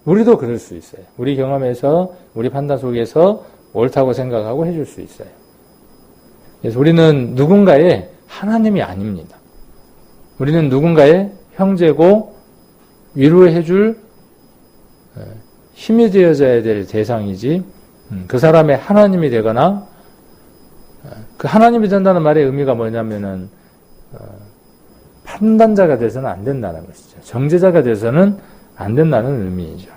우리도 그럴 수 있어요. 우리 경험에서 우리 판단 속에서 옳다고 생각하고 해줄 수 있어요. 그래서 우리는 누군가의 하나님이 아닙니다. 우리는 누군가의 형제고 위로해줄 힘이 되어져야 될 대상이지 그 사람의 하나님이 되거나 그 하나님이 된다는 말의 의미가 뭐냐면은 판단자가 돼서는 안 된다는 것이죠. 정죄자가 돼서는 안 된다는 의미이죠.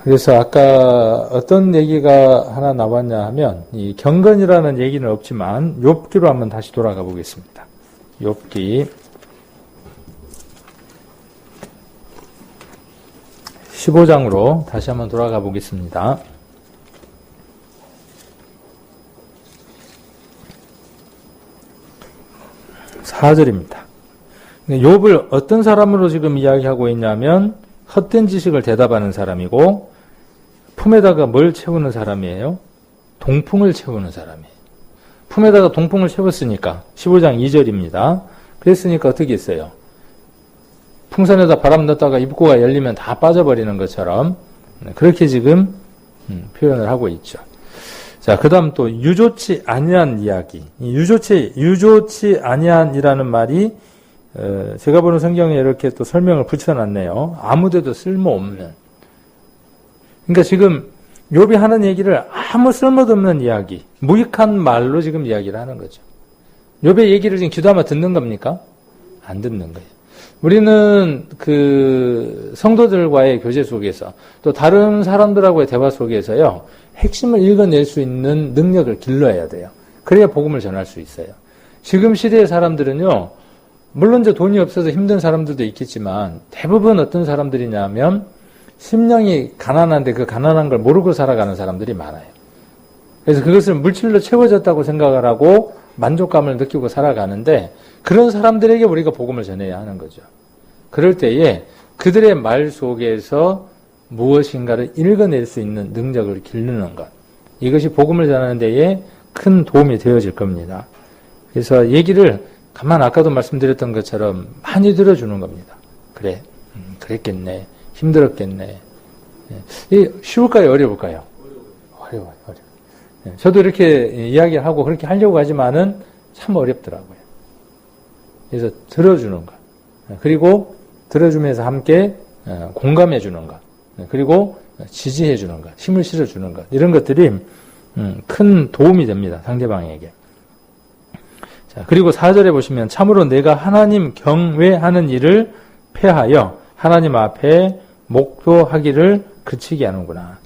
그래서 아까 어떤 얘기가 하나 나왔냐 하면 이 경건이라는 얘기는 없지만 욥기로 한번 다시 돌아가 보겠습니다. 욥기 15장으로 다시 한번 돌아가 보겠습니다. 4절입니다. 욥을 어떤 사람으로 지금 이야기하고 있냐면 헛된 지식을 대답하는 사람이고 품에다가 뭘 채우는 사람이에요? 동풍을 채우는 사람이에요. 품에다가 동풍을 채웠으니까 15장 2절입니다. 그랬으니까 어떻게 했어요? 풍선에다 바람 넣었다가 입구가 열리면 다 빠져버리는 것처럼 그렇게 지금 표현을 하고 있죠. 자, 그 다음 또 유좋지 아니한 이야기. 이 유좋지 아니한이라는 말이 제가 보는 성경에 이렇게 또 설명을 붙여놨네요. 아무데도 쓸모없는. 그러니까 지금 욥이 하는 얘기를 아무 쓸모도 없는 이야기, 무익한 말로 지금 이야기를 하는 거죠. 욥의 얘기를 지금 기도하며 듣는 겁니까? 안 듣는 거예요. 우리는 그 성도들과의 교제 속에서 또 다른 사람들하고의 대화 속에서요, 핵심을 읽어낼 수 있는 능력을 길러야 돼요. 그래야 복음을 전할 수 있어요. 지금 시대의 사람들은요, 물론 이제 돈이 없어서 힘든 사람들도 있겠지만 대부분 어떤 사람들이냐면 심령이 가난한데 그 가난한 걸 모르고 살아가는 사람들이 많아요. 그래서 그것을 물질로 채워졌다고 생각을 하고 만족감을 느끼고 살아가는데 그런 사람들에게 우리가 복음을 전해야 하는 거죠. 그럴 때에 그들의 말 속에서 무엇인가를 읽어낼 수 있는 능력을 기르는 것. 이것이 복음을 전하는 데에 큰 도움이 되어질 겁니다. 그래서 얘기를 가만 아까도 말씀드렸던 것처럼 많이 들어주는 겁니다. 그래, 그랬겠네. 힘들었겠네. 이 쉬울까요? 어려울까요? 어려워요. 저도 이렇게 이야기를 하고 그렇게 하려고 하지만은 참 어렵더라고요. 그래서 들어주는 것. 그리고 들어주면서 함께 공감해 주는 것. 그리고 지지해 주는 것. 힘을 실어 주는 것. 이런 것들이 큰 도움이 됩니다. 상대방에게. 자, 그리고 4절에 보시면 참으로 내가 하나님 경외하는 일을 폐하여 하나님 앞에 목도하기를 그치게 하는구나.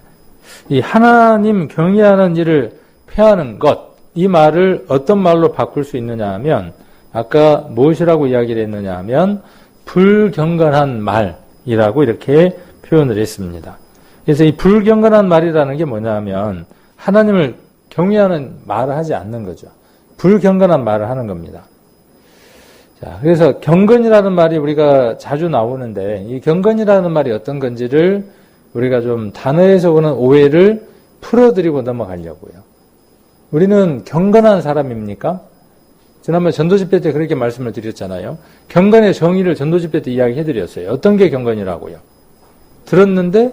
이 하나님 경외하는 일을 폐하는 것, 이 말을 어떤 말로 바꿀 수 있느냐 하면 아까 무엇이라고 이야기를 했느냐 하면 불경건한 말이라고 이렇게 표현을 했습니다. 그래서 이 불경건한 말이라는 게 뭐냐 하면 하나님을 경외하는 말을 하지 않는 거죠. 불경건한 말을 하는 겁니다. 자, 그래서 경건이라는 말이 우리가 자주 나오는데 이 경건이라는 말이 어떤 건지를 우리가 좀 단어에서 오는 오해를 풀어드리고 넘어가려고요. 우리는 경건한 사람입니까? 지난번 전도집회 때 그렇게 말씀을 드렸잖아요. 경건의 정의를 전도집회 때 이야기해드렸어요. 어떤 게 경건이라고요? 들었는데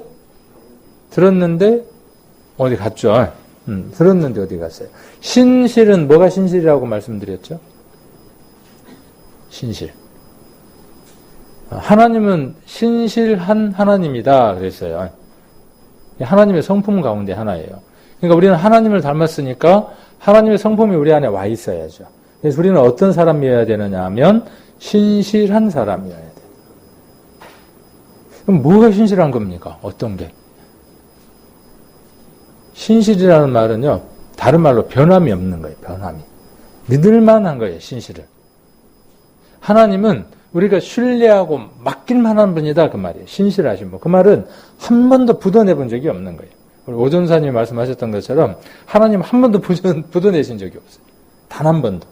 어디 갔죠? 들었는데 어디 갔어요? 신실은 뭐가 신실이라고 말씀드렸죠? 신실. 하나님은 신실한 하나님이다 그랬어요. 하나님의 성품 가운데 하나예요. 그러니까 우리는 하나님을 닮았으니까 하나님의 성품이 우리 안에 와 있어야죠. 그래서 우리는 어떤 사람이어야 되느냐 하면 신실한 사람이어야 돼요. 그럼 뭐가 신실한 겁니까? 어떤 게? 신실이라는 말은요, 다른 말로 변함이 없는 거예요. 변함이. 믿을만한 거예요. 신실을. 하나님은 우리가 신뢰하고 맡길만한 분이다 그 말이에요. 신실하신 분. 그 말은 한 번도 부도내 본 적이 없는 거예요. 우리 오전사님이 말씀하셨던 것처럼 하나님 한 번도 부도내신 적이 없어요. 단 한 번도.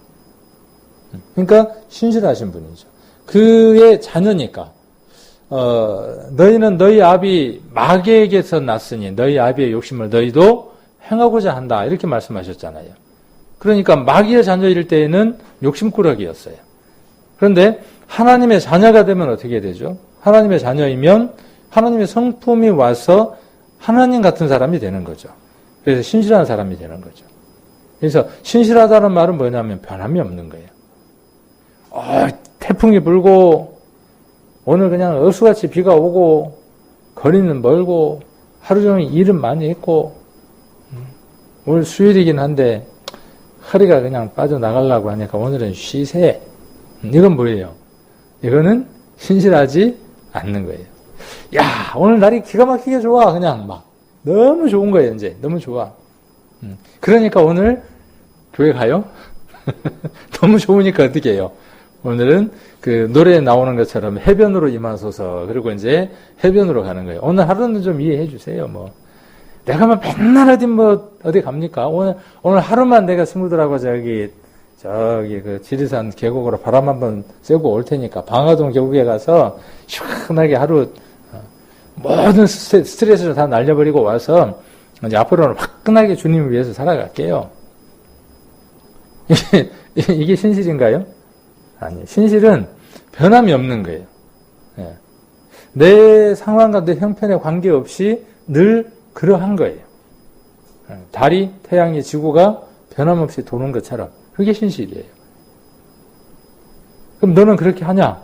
그러니까 신실하신 분이죠. 그의 자녀니까 너희는 너희 아비 마귀에게서 났으니 너희 아비의 욕심을 너희도 행하고자 한다 이렇게 말씀하셨잖아요. 그러니까 마귀의 자녀일 때에는 욕심꾸러기였어요. 그런데 하나님의 자녀가 되면 어떻게 되죠? 하나님의 자녀이면 하나님의 성품이 와서 하나님 같은 사람이 되는 거죠. 그래서 신실한 사람이 되는 거죠. 그래서 신실하다는 말은 뭐냐면 변함이 없는 거예요. 태풍이 불고 오늘 그냥 어수같이 비가 오고 거리는 멀고 하루 종일 일은 많이 했고 오늘 수요일이긴 한데 허리가 그냥 빠져나가려고 하니까 오늘은 쉬세. 이건 뭐예요? 이거는 신실하지 않는 거예요. 야, 오늘 날이 기가 막히게 좋아. 그냥 막 너무 좋은 거예요. 이제 너무 좋아. 그러니까 오늘 교회 가요? 너무 좋으니까 어떻게 해요? 오늘은 그 노래에 나오는 것처럼 해변으로 임하소서. 그리고 이제 해변으로 가는 거예요. 오늘 하루는 좀 이해해 주세요. 뭐 내가 뭐 맨날 어디 갑니까? 오늘 하루만 내가 친구들하고 저기 그 지리산 계곡으로 바람 한번 쐬고 올 테니까 방화동 계곡에 가서 시원하게 하루 모든 스트레스를 다 날려버리고 와서 이제 앞으로는 화끈하게 주님을 위해서 살아갈게요. 이게 신실인가요? 아니, 신실은 변함이 없는 거예요. 예. 내 상황과 내 형편에 관계없이 늘 그러한 거예요. 달이, 태양이, 지구가 변함없이 도는 것처럼. 그게 신실이에요. 그럼 너는 그렇게 하냐?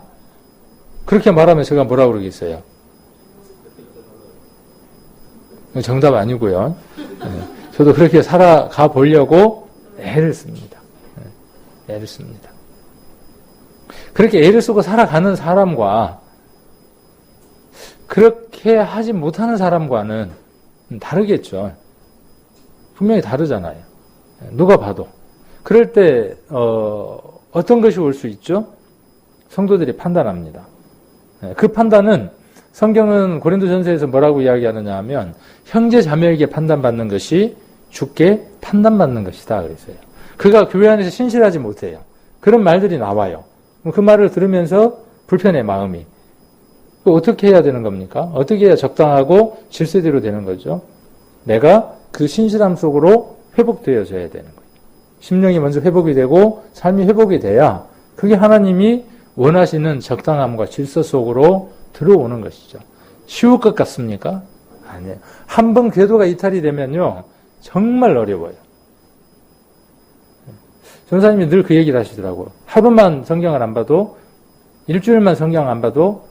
그렇게 말하면 제가 뭐라고 그러겠어요? 정답 아니고요. 저도 그렇게 살아가 보려고 애를 씁니다. 애를 씁니다. 그렇게 애를 쓰고 살아가는 사람과 그렇게 하지 못하는 사람과는 다르겠죠. 분명히 다르잖아요. 누가 봐도. 그럴 때 어떤 것이 올 수 있죠? 성도들이 판단합니다. 그 판단은 성경은 고린도전서에서 뭐라고 이야기하느냐 하면 형제 자매에게 판단받는 것이 주께 판단받는 것이다 그랬어요. 그가 교회 안에서 신실하지 못해요. 그런 말들이 나와요. 그 말을 들으면서 불편해 마음이. 어떻게 해야 되는 겁니까? 어떻게 해야 적당하고 질서대로 되는 거죠? 내가 그 신실함 속으로 회복되어져야 되는 거예요. 심령이 먼저 회복이 되고 삶이 회복이 돼야 그게 하나님이 원하시는 적당함과 질서 속으로 들어오는 것이죠. 쉬울 것 같습니까? 아니에요. 한 번 궤도가 이탈이 되면요. 정말 어려워요. 전사님이 늘 그 얘기를 하시더라고요. 하루만 성경을 안 봐도 일주일만 성경 안 봐도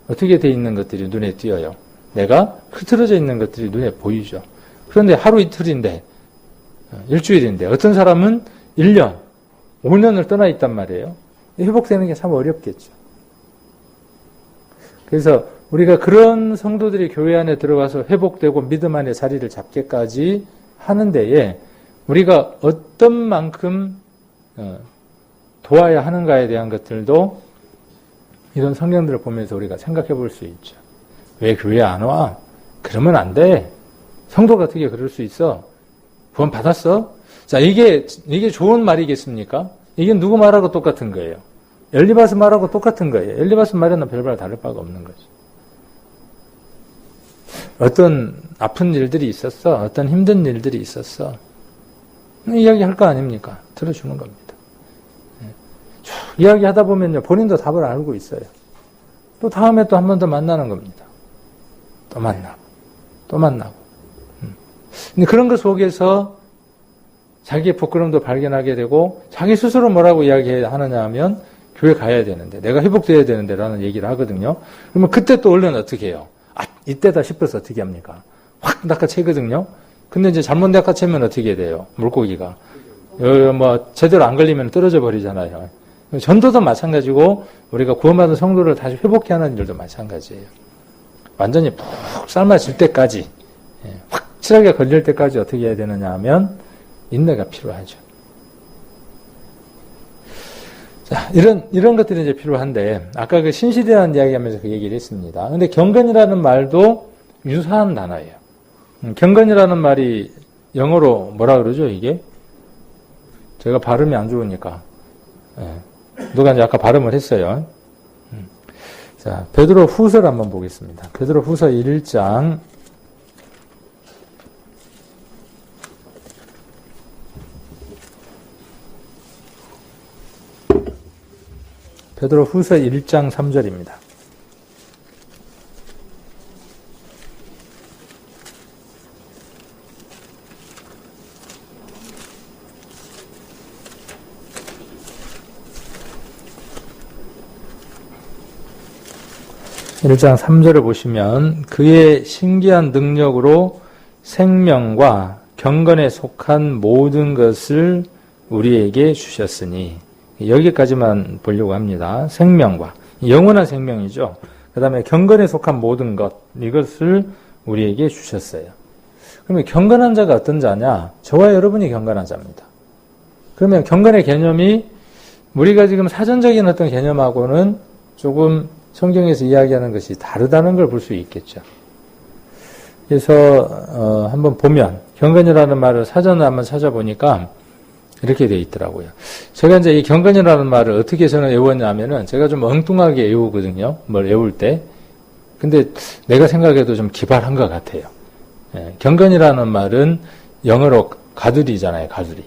어떻게 돼 있는 것들이 눈에 띄어요. 내가 흐트러져 있는 것들이 눈에 보이죠. 그런데 하루 이틀인데 일주일인데 어떤 사람은 1년, 5년을 떠나 있단 말이에요. 회복되는 게 참 어렵겠죠. 그래서 우리가 그런 성도들이 교회 안에 들어가서 회복되고 믿음 안에 자리를 잡기까지 하는 데에 우리가 어떤 만큼 도와야 하는가에 대한 것들도 이런 성경들을 보면서 우리가 생각해 볼 수 있죠. 왜 교회 안 와? 그러면 안 돼. 성도가 어떻게 그럴 수 있어? 구원 받았어? 자, 이게 좋은 말이겠습니까? 이게 누구 말하고 똑같은 거예요. 엘리바스 말하고 똑같은 거예요. 엘리바스 말에는 별반 다를 바가 없는 거죠. 어떤 아픈 일들이 있었어. 어떤 힘든 일들이 있었어. 이야기할 거 아닙니까? 들어주는 겁니다. 쭉 이야기하다 보면요. 본인도 답을 알고 있어요. 또 다음에 또 한 번 더 만나는 겁니다. 또 만나고. 또 만나고. 근데 그런 것 속에서 자기의 부끄러움도 발견하게 되고 자기 스스로 뭐라고 이야기하느냐 하면 교회 가야 되는데 내가 회복돼야 되는데 라는 얘기를 하거든요. 그러면 그때 또 얼른 어떻게 해요? 아, 이때다 싶어서 어떻게 합니까? 확 낚아채거든요. 근데 이제 잘못 낚아채면 어떻게 돼요? 물고기가. 뭐 제대로 안 걸리면 떨어져 버리잖아요. 전도도 마찬가지고 우리가 구원받은 성도를 다시 회복해 하는 일도 마찬가지예요. 완전히 푹 삶아질 때까지 확실하게 걸릴 때까지 어떻게 해야 되느냐 하면 인내가 필요하죠. 자, 이런 것들이 이제 필요한데, 아까 그 신실에 대한 이야기 하면서 그 얘기를 했습니다. 근데 경건이라는 말도 유사한 단어예요. 경건이라는 말이 영어로 뭐라 그러죠, 이게? 제가 발음이 안 좋으니까. 누가 이제 아까 발음을 했어요. 자, 베드로 후서를 한번 보겠습니다. 베드로 후서 1장. 베드로 후서 1장 3절입니다. (1장 3절을) 보시면 그의 신기한 능력으로 생명과 경건에 속한 모든 것을 우리에게 주셨으니 여기까지만 보려고 합니다. 생명과 영원한 생명이죠. 그 다음에 경건에 속한 모든 것 이것을 우리에게 주셨어요. 그러면 경건한 자가 어떤 자냐? 저와 여러분이 경건한 자입니다. 그러면 경건의 개념이 우리가 지금 사전적인 어떤 개념하고는 조금 성경에서 이야기하는 것이 다르다는 걸 볼 수 있겠죠. 그래서 한번 보면 경건이라는 말을 사전을 한번 찾아보니까 이렇게 되어 있더라고요. 제가 이제 이 경건이라는 말을 어떻게 저는 외웠냐면은 제가 좀 엉뚱하게 외우거든요. 뭘 외울 때. 근데 내가 생각해도 좀 기발한 것 같아요. 경건이라는 말은 영어로 가두리잖아요. 가두리.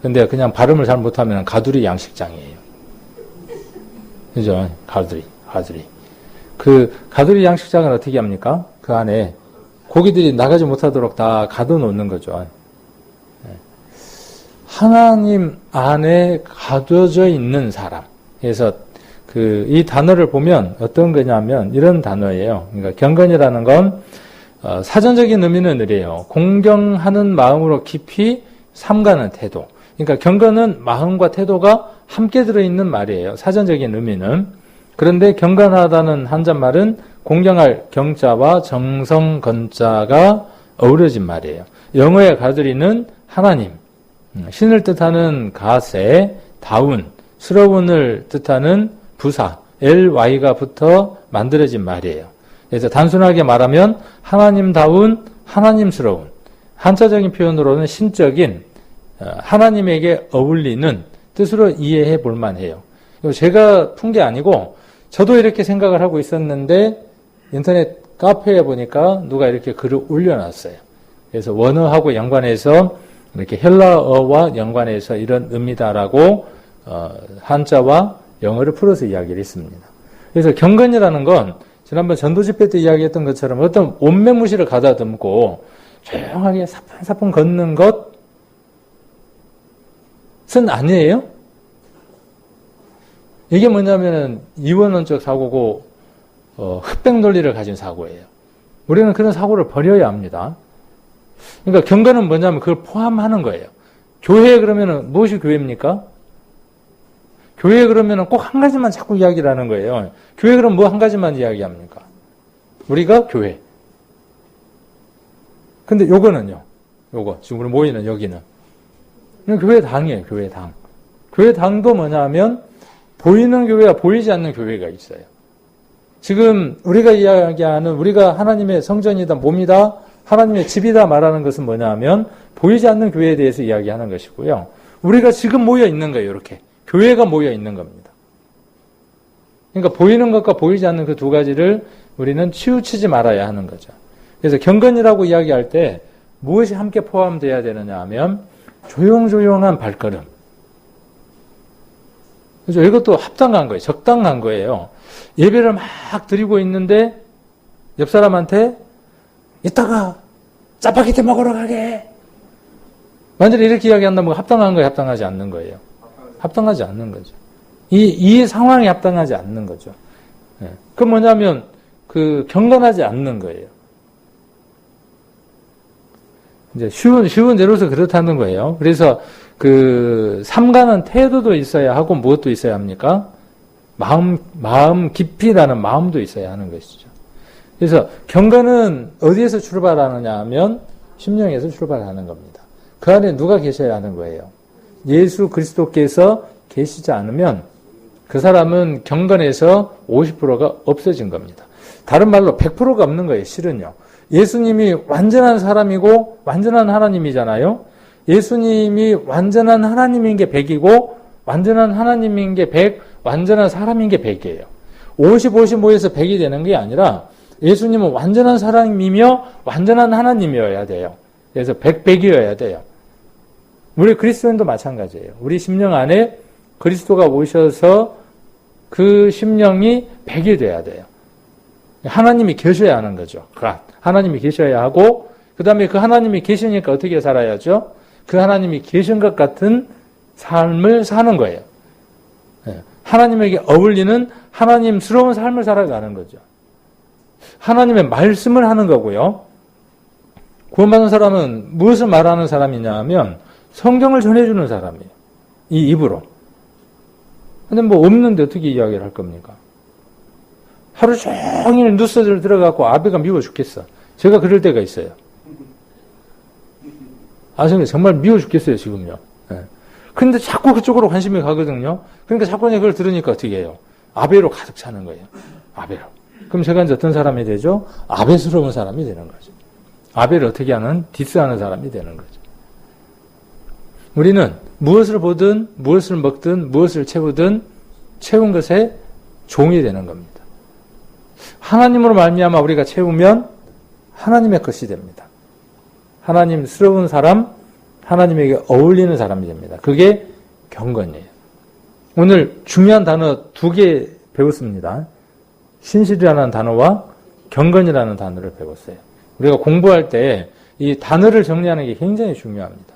근데 그냥 발음을 잘 못하면 가두리 양식장이에요. 그죠? 가두리. 그 가두리 양식장은 어떻게 합니까? 그 안에 고기들이 나가지 못하도록 다 가둬 놓는 거죠. 하나님 안에 가둬져 있는 사람. 그래서 이 단어를 보면 어떤 거냐면 이런 단어예요. 그러니까 경건이라는 건 사전적인 의미는 이래요. 공경하는 마음으로 깊이 삼가는 태도. 그러니까 경건은 마음과 태도가 함께 들어있는 말이에요. 사전적인 의미는. 그런데 경건하다는 한자말은 공경할 경자와 정성 건자가 어우러진 말이에요. 영어의 가드리는 하나님, 신을 뜻하는 가세, 다운, 스러운을 뜻하는 부사, ly가 붙어 만들어진 말이에요. 그래서 단순하게 말하면 하나님다운, 하나님스러운, 한자적인 표현으로는 신적인 하나님에게 어울리는 뜻으로 이해해 볼 만해요. 제가 푼 게 아니고 저도 이렇게 생각을 하고 있었는데 인터넷 카페에 보니까 누가 이렇게 글을 올려놨어요. 그래서 원어하고 연관해서 이렇게 헬라어와 연관해서 이런 의미다라고 한자와 영어를 풀어서 이야기를 했습니다. 그래서 경건이라는 건 지난번 전도집회 때 이야기했던 것처럼 어떤 온매무시를 가다듬고 조용하게 사뿐사뿐 걷는 것은 아니에요. 이게 뭐냐면은 이원론적 사고고 흑백 논리를 가진 사고예요. 우리는 그런 사고를 버려야 합니다. 그러니까 경건은 뭐냐면 그걸 포함하는 거예요. 교회 그러면은 무엇이 교회입니까? 교회 그러면은 꼭 한 가지만 자꾸 이야기를 하는 거예요. 교회 그럼 뭐 한 가지만 이야기합니까? 우리가 교회. 근데 요거는요. 요거 지금 우리 모이는 여기는 교회 당이에요. 교회 당. 교회 당도 뭐냐면 보이는 교회와 보이지 않는 교회가 있어요. 지금 우리가 이야기하는 우리가 하나님의 성전이다, 몸이다, 하나님의 집이다 말하는 것은 뭐냐 하면 보이지 않는 교회에 대해서 이야기하는 것이고요. 우리가 지금 모여 있는 거예요. 이렇게. 교회가 모여 있는 겁니다. 그러니까 보이는 것과 보이지 않는 그 두 가지를 우리는 치우치지 말아야 하는 거죠. 그래서 경건이라고 이야기할 때 무엇이 함께 포함되어야 되느냐 하면 조용조용한 발걸음. 그죠? 이것도 합당한 거예요. 적당한 거예요. 예배를 막 드리고 있는데 옆 사람한테 이따가 짜파게티 먹으러 가게. 완전히 이렇게 이야기한다면 합당한 거예요? 합당하지 않는 거예요? 합당하지 않는 거죠. 이 상황이 합당하지 않는 거죠. 네. 그 뭐냐면 경건하지 않는 거예요. 이제 쉬운 예로서 그렇다는 거예요. 그래서 삼가는 태도도 있어야 하고 무엇도 있어야 합니까? 마음 깊이라는 마음도 있어야 하는 것이죠. 그래서 경건은 어디에서 출발하느냐 하면 심령에서 출발하는 겁니다. 그 안에 누가 계셔야 하는 거예요? 예수 그리스도께서 계시지 않으면 그 사람은 경건에서 50%가 없어진 겁니다. 다른 말로 100%가 없는 거예요. 실은요. 예수님이 완전한 사람이고 완전한 하나님이잖아요. 예수님이 완전한 하나님인 게 100이고 완전한 하나님인 게 100, 완전한 사람인 게 100이에요. 50, 50 모여서 100이 되는 게 아니라 예수님은 완전한 사람이며 완전한 하나님이어야 돼요. 그래서 100, 100이어야 돼요. 우리 그리스도인도 마찬가지예요. 우리 심령 안에 그리스도가 오셔서 그 심령이 100이 돼야 돼요. 하나님이 계셔야 하는 거죠. 하나님이 계셔야 하고 그 다음에 그 하나님이 계시니까 어떻게 살아야죠? 그 하나님이 계신 것 같은 삶을 사는 거예요. 하나님에게 어울리는 하나님스러운 삶을 살아가는 거죠. 하나님의 말씀을 하는 거고요. 구원받은 사람은 무엇을 말하는 사람이냐 하면 성경을 전해주는 사람이에요. 이 입으로. 근데 뭐 없는데 어떻게 이야기를 할 겁니까? 하루 종일 뉴스를 들어가고 아베가 미워 죽겠어. 제가 그럴 때가 있어요. 정말 미워 죽겠어요, 지금요. 근데 자꾸 그쪽으로 관심이 가거든요. 그러니까 자꾸 그걸 들으니까 어떻게 해요? 아베로 가득 차는 거예요. 아베로. 그럼 제가 이제 어떤 사람이 되죠? 아베스러운 사람이 되는 거죠. 아베를 어떻게 하는? 디스하는 사람이 되는 거죠. 우리는 무엇을 보든, 무엇을 먹든, 무엇을 채우든 채운 것에 종이 되는 겁니다. 하나님으로 말미암아 우리가 채우면 하나님의 것이 됩니다. 하나님스러운 사람, 하나님에게 어울리는 사람이 됩니다. 그게 경건이에요. 오늘 중요한 단어 2개 배웠습니다. 신실이라는 단어와 경건이라는 단어를 배웠어요. 우리가 공부할 때 이 단어를 정리하는 게 굉장히 중요합니다.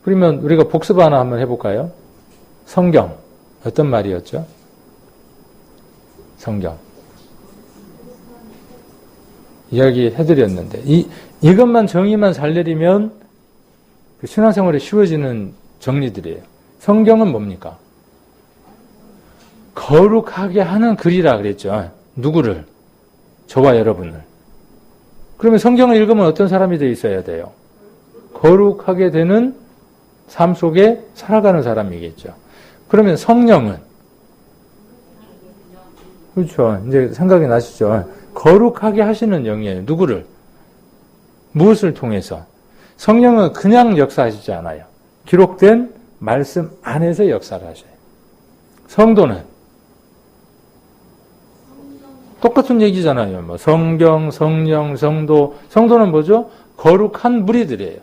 그러면 우리가 복습 하나 한번 해볼까요? 성경. 어떤 말이었죠? 성경. 이야기 해드렸는데, 이것만 정의만 잘 내리면 그 신앙생활이 쉬워지는 정리들이에요. 성경은 뭡니까? 거룩하게 하는 글이라 그랬죠. 누구를? 저와 여러분을. 그러면 성경을 읽으면 어떤 사람이 되어 있어야 돼요? 거룩하게 되는 삶 속에 살아가는 사람이겠죠. 그러면 성령은? 그렇죠. 이제 생각이 나시죠. 거룩하게 하시는 영이에요. 누구를? 무엇을 통해서? 성령은 그냥 역사하시지 않아요. 기록된 말씀 안에서 역사를 하셔요. 성도는? 똑같은 얘기잖아요. 뭐 성경, 성령, 성도. 성도는 뭐죠? 거룩한 무리들이에요.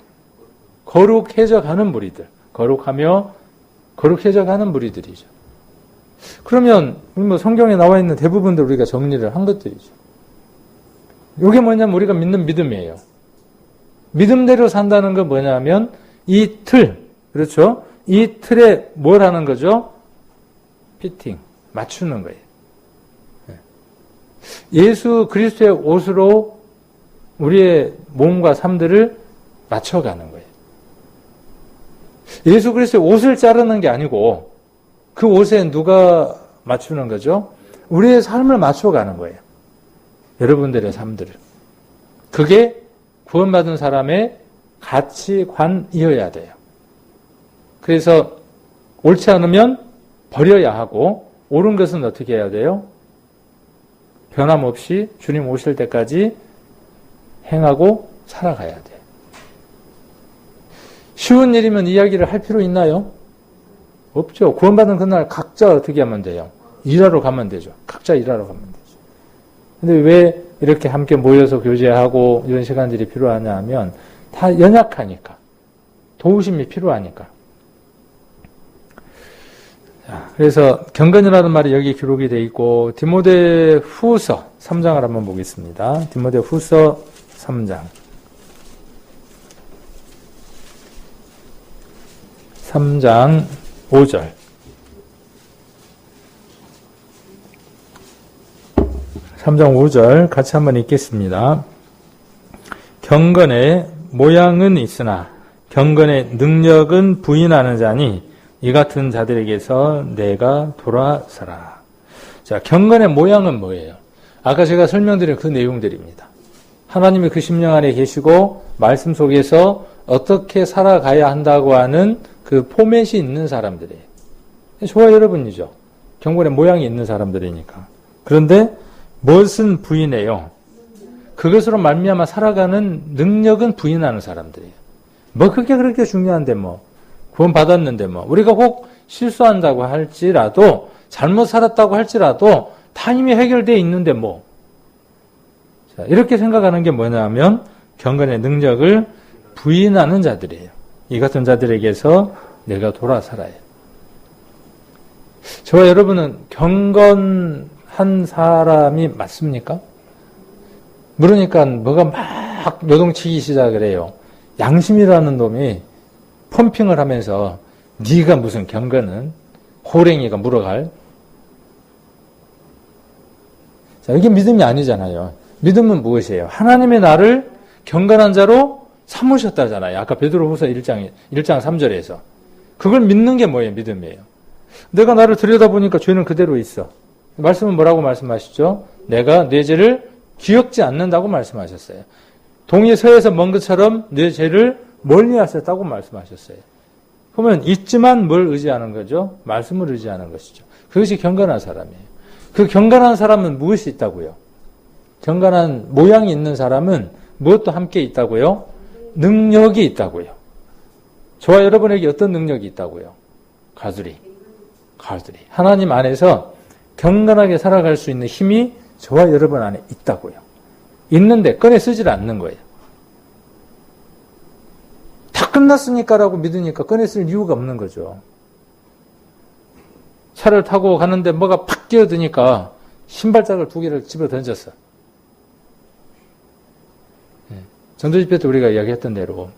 거룩해져 가는 무리들. 거룩하며 거룩해져 가는 무리들이죠. 그러면 뭐 성경에 나와 있는 대부분들 우리가 정리를 한 것들이죠. 이게 뭐냐면 우리가 믿는 믿음이에요. 믿음대로 산다는 건 뭐냐면 이 틀, 그렇죠? 이 틀에 뭘 하는 거죠? 피팅, 맞추는 거예요. 예수 그리스도의 옷으로 우리의 몸과 삶들을 맞춰가는 거예요. 예수 그리스도의 옷을 자르는 게 아니고 그 옷에 누가 맞추는 거죠? 우리의 삶을 맞춰가는 거예요. 여러분들의 삶들을. 그게 구원받은 사람의 가치관이어야 돼요. 그래서 옳지 않으면 버려야 하고 옳은 것은 어떻게 해야 돼요? 변함없이 주님 오실 때까지 행하고 살아가야 돼요. 쉬운 일이면 이야기를 할 필요 있나요? 없죠. 구원받은 그날 각자 어떻게 하면 돼요? 일하러 가면 되죠. 각자 일하러 가면 되죠. 근데 왜 이렇게 함께 모여서 교제하고 이런 시간들이 필요하냐 하면 다 연약하니까. 도우심이 필요하니까. 자, 그래서 경건이라는 말이 여기 기록이 되어 있고 디모데 후서 3장을 한번 보겠습니다. 디모데 후서 3장. 3장 5절. 3장 5절 같이 한번 읽겠습니다. 경건의 모양은 있으나 경건의 능력은 부인하는 자니 이 같은 자들에게서 내가 돌아서라. 자, 경건의 모양은 뭐예요? 아까 제가 설명드린 그 내용들입니다. 하나님이 그 심령 안에 계시고 말씀 속에서 어떻게 살아가야 한다고 하는 그 포맷이 있는 사람들이에요. 저와 여러분이죠. 경건의 모양이 있는 사람들이니까. 그런데 무엇은 부인해요? 그것으로 말미암아 살아가는 능력은 부인하는 사람들이에요. 뭐 그게 그렇게 중요한데 뭐. 구원 받았는데 뭐. 우리가 혹 실수한다고 할지라도 잘못 살았다고 할지라도 다 이미 해결되어 있는데 뭐. 자, 이렇게 생각하는 게 뭐냐면 경건의 능력을 부인하는 자들이에요. 이 같은 자들에게서 내가 돌아서라요. 저와 여러분은 경건한 사람이 맞습니까? 그러니까 뭐가 막 요동치기 시작을 해요. 양심이라는 놈이 펌핑을 하면서 네가 무슨 경건은 호랭이가 물어갈. 자, 이게 믿음이 아니잖아요. 믿음은 무엇이에요? 하나님의 나를 경건한 자로 삼으셨다잖아요. 아까 베드로후서 1장 3절에서. 그걸 믿는 게 뭐예요? 믿음이에요. 내가 나를 들여다보니까 죄는 그대로 있어. 말씀은 뭐라고 말씀하시죠? 내가 내 죄를 기억지 않는다고 말씀하셨어요. 동이 서에서 먼 것처럼 내 죄를 멀리 하셨다고 말씀하셨어요. 그러면 있지만 뭘 의지하는 거죠? 말씀을 의지하는 것이죠. 그것이 경건한 사람이에요. 그 경건한 사람은 무엇이 있다고요? 경건한 모양이 있는 사람은 무엇도 함께 있다고요? 능력이 있다고요. 저와 여러분에게 어떤 능력이 있다고요? 가두리. 하나님 안에서 경건하게 살아갈 수 있는 힘이 저와 여러분 안에 있다고요. 있는데 꺼내 쓰질 않는 거예요. 다 끝났으니까라고 믿으니까 꺼내 쓸 이유가 없는 거죠. 차를 타고 가는데 뭐가 팍 끼어드니까 신발짝을 2개를 집어 던졌어. 전도집회 때 우리가 이야기했던 대로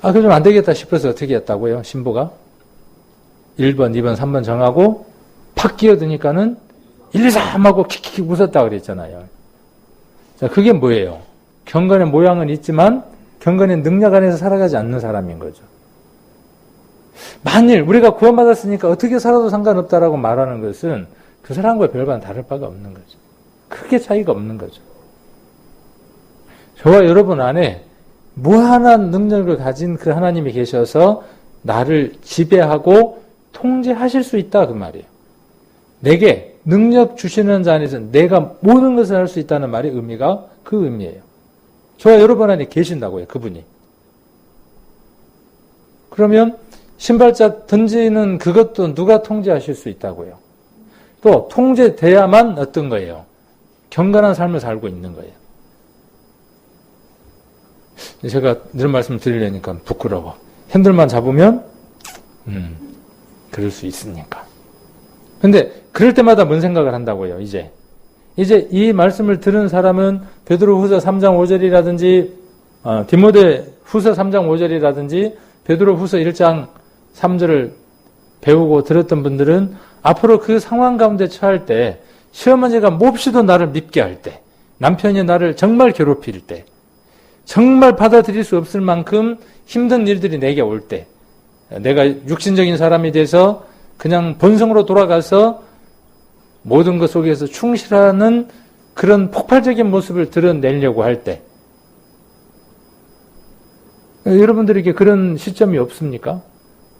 그거 좀 안 되겠다 싶어서 어떻게 했다고요? 신부가 1번, 2번, 3번 정하고 팍 끼어드니까는 1, 2, 3 하고 킥킥 웃었다 그랬잖아요. 자, 그게 뭐예요? 경건의 모양은 있지만 경건의 능력 안에서 살아가지 않는 사람인 거죠. 만일 우리가 구원받았으니까 어떻게 살아도 상관없다라고 말하는 것은 그 사람과 별반 다를 바가 없는 거죠. 크게 차이가 없는 거죠. 저와 여러분 안에 무한한 능력을 가진 그 하나님이 계셔서 나를 지배하고 통제하실 수 있다 그 말이에요. 내게 능력 주시는 자 안에서 내가 모든 것을 할 수 있다는 말의 의미가 그 의미예요. 저와 여러분 안에 계신다고요. 그분이. 그러면 신발짝 던지는 그것도 누가 통제하실 수 있다고요. 또 통제돼야만 어떤 거예요? 경건한 삶을 살고 있는 거예요. 제가 이런 말씀을 드리려니까 부끄러워. 핸들만 잡으면 그럴 수 있으니까. 근데 그럴 때마다 뭔 생각을 한다고요. 이제 이 말씀을 들은 사람은 베드로후서 3장 5절이라든지 디모데 후서 3장 5절이라든지 베드로후서 1장 3절을 배우고 들었던 분들은 앞으로 그 상황 가운데 처할 때 시어머니가 몹시도 나를 밉게 할 때 남편이 나를 정말 괴롭힐 때 정말 받아들일 수 없을 만큼 힘든 일들이 내게 올 때 내가 육신적인 사람이 돼서 그냥 본성으로 돌아가서 모든 것 속에서 충실하는 그런 폭발적인 모습을 드러내려고 할 때 여러분들에게 그런 시점이 없습니까?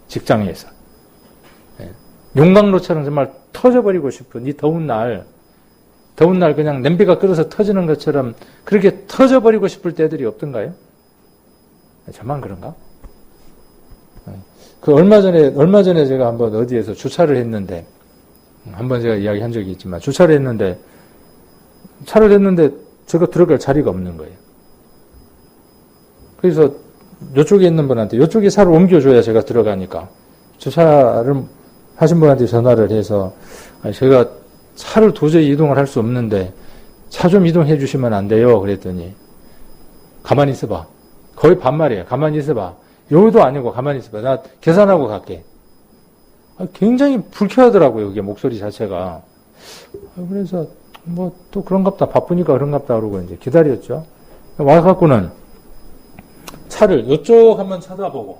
직장에서. 용광로처럼 정말 터져버리고 싶은 이 더운 날 그냥 냄비가 끓어서 터지는 것처럼 그렇게 터져버리고 싶을 때들이 없던가요? 저만 그런가? 얼마 전에 제가 한번 어디에서 주차를 했는데, 한번 제가 이야기한 적이 있지만, 주차를 했는데 제가 들어갈 자리가 없는 거예요. 그래서 이쪽에 있는 분한테, 이쪽에 차를 옮겨줘야 제가 들어가니까, 주차를 하신 분한테 전화를 해서, 제가 차를 도저히 이동을 할 수 없는데, 차 좀 이동해 주시면 안 돼요? 그랬더니, 가만히 있어봐. 거의 반말이에요. 가만히 있어봐. 여기도 아니고 가만히 있어봐. 나 계산하고 갈게. 굉장히 불쾌하더라고요. 이게 목소리 자체가. 그래서 뭐 또 그런갑다. 바쁘니까 그런갑다. 그러고 이제 기다렸죠. 와갖고는 차를 이쪽 한번 쳐다보고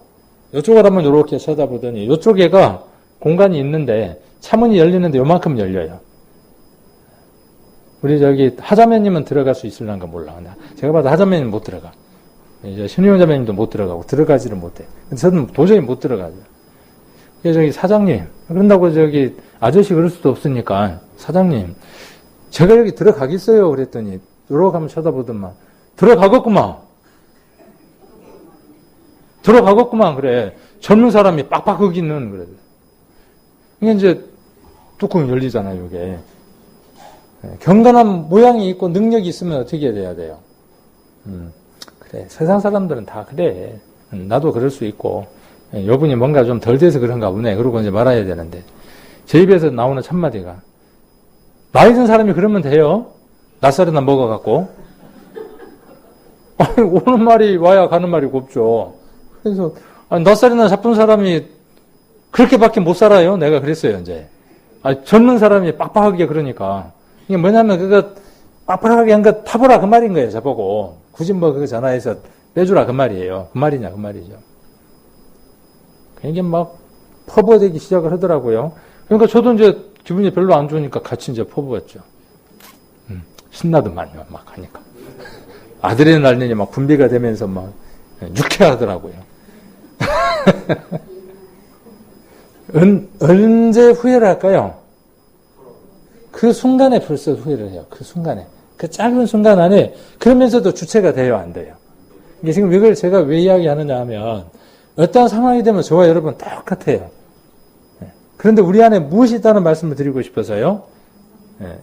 이쪽을 한번 이렇게 쳐다보더니 이쪽에가 공간이 있는데 차문이 열리는데 요만큼 열려요. 우리 저기 하자매님은 들어갈 수 있을란가 몰라. 제가 봐도 하자매님은 못 들어가. 이제 신우영 자매님도 못 들어가고 들어가지를 못해. 저는 도저히 못 들어가죠. 저기 사장님, 그런다고 저기 아저씨 그럴 수도 없으니까 사장님, 제가 여기 들어가겠어요? 그랬더니 들어가면 한번 쳐다보더만 들어가겠구만 그래. 젊은 사람이 빡빡 흑이는 그래. 이게 이제 뚜껑이 열리잖아요. 이게 경건한 모양이 있고 능력이 있으면 어떻게 돼야 돼요? 그래. 세상 사람들은 다 그래. 나도 그럴 수 있고, 여분이 뭔가 좀 덜 돼서 그런가 보네. 그러고 이제 말아야 되는데. 제 입에서 나오는 첫마디가, 나이 든 사람이 그러면 돼요? 낯살이나 먹어갖고. 아니, 오는 말이 와야 가는 말이 곱죠. 그래서, 낯살이나 잡은 사람이 그렇게밖에 못 살아요? 내가 그랬어요, 이제. 젊은 사람이 빡빡하게 그러니까. 이게 뭐냐면, 그거, 빡빡하게 한 거 타보라 그 말인 거예요, 저보고. 굳이 뭐 그거 전화해서 빼주라 그 말이에요. 그 말이냐, 그 말이죠. 이게 막 퍼부어대기 시작을 하더라고요. 그러니까 저도 이제 기분이 별로 안 좋으니까 같이 이제 퍼부었죠. 신나더만요, 막 하니까. 아드레날린이 막 분비가 되면서 막 유쾌하더라고요. 언제 후회를 할까요? 그 순간에 벌써 후회를 해요. 그 순간에. 그 짧은 순간 안에 그러면서도 주체가 돼요, 안 돼요? 이게 지금 이걸 제가 왜 이야기하느냐 하면 어떤 상황이 되면 저와 여러분 똑같아요. 그런데 우리 안에 무엇이 있다는 말씀을 드리고 싶어서요.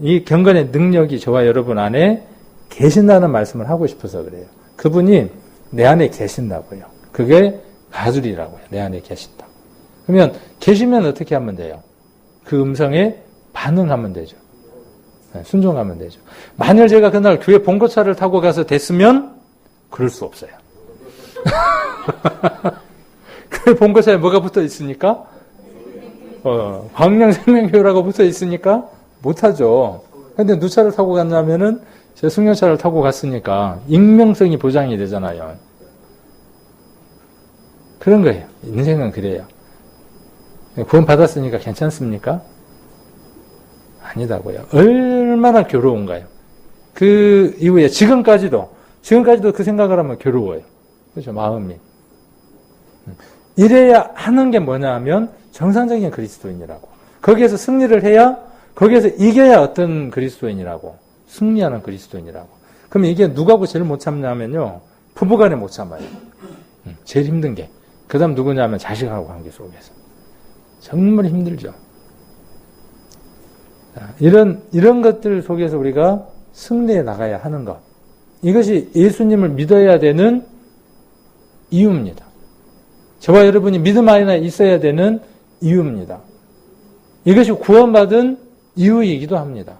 이 경건의 능력이 저와 여러분 안에 계신다는 말씀을 하고 싶어서 그래요. 그분이 내 안에 계신다고요. 그게 가술이라고요. 내 안에 계신다. 그러면 계시면 어떻게 하면 돼요? 그 음성에 반응하면 되죠. 순종하면 되죠. 만일 제가 그날 교회 봉고차를 타고 가서 됐으면 그럴 수 없어요. 그 본거사에 뭐가 붙어 있습니까? 광량생명교라고 붙어 있으니까 못하죠. 근데 누차를 타고 갔냐면은 제 승용차를 타고 갔으니까 익명성이 보장이 되잖아요. 그런 거예요. 인생은 그래요. 구원 받았으니까 괜찮습니까? 아니다고요. 얼마나 괴로운가요? 그 이후에 지금까지도 그 생각을 하면 괴로워요. 그렇죠. 마음이. 이래야 하는 게 뭐냐 하면 정상적인 그리스도인이라고. 거기에서 승리를 해야, 거기에서 이겨야 어떤 그리스도인이라고. 승리하는 그리스도인이라고. 그럼 이게 누구하고 제일 못 참냐면요. 부부간에 못 참아요. 제일 힘든 게. 그 다음 누구냐면 자식하고 관계 속에서. 정말 힘들죠. 이런 것들 속에서 우리가 승리해 나가야 하는 것. 이것이 예수님을 믿어야 되는 이유입니다. 저와 여러분이 믿음 안에 있어야 되는 이유입니다. 이것이 구원받은 이유이기도 합니다.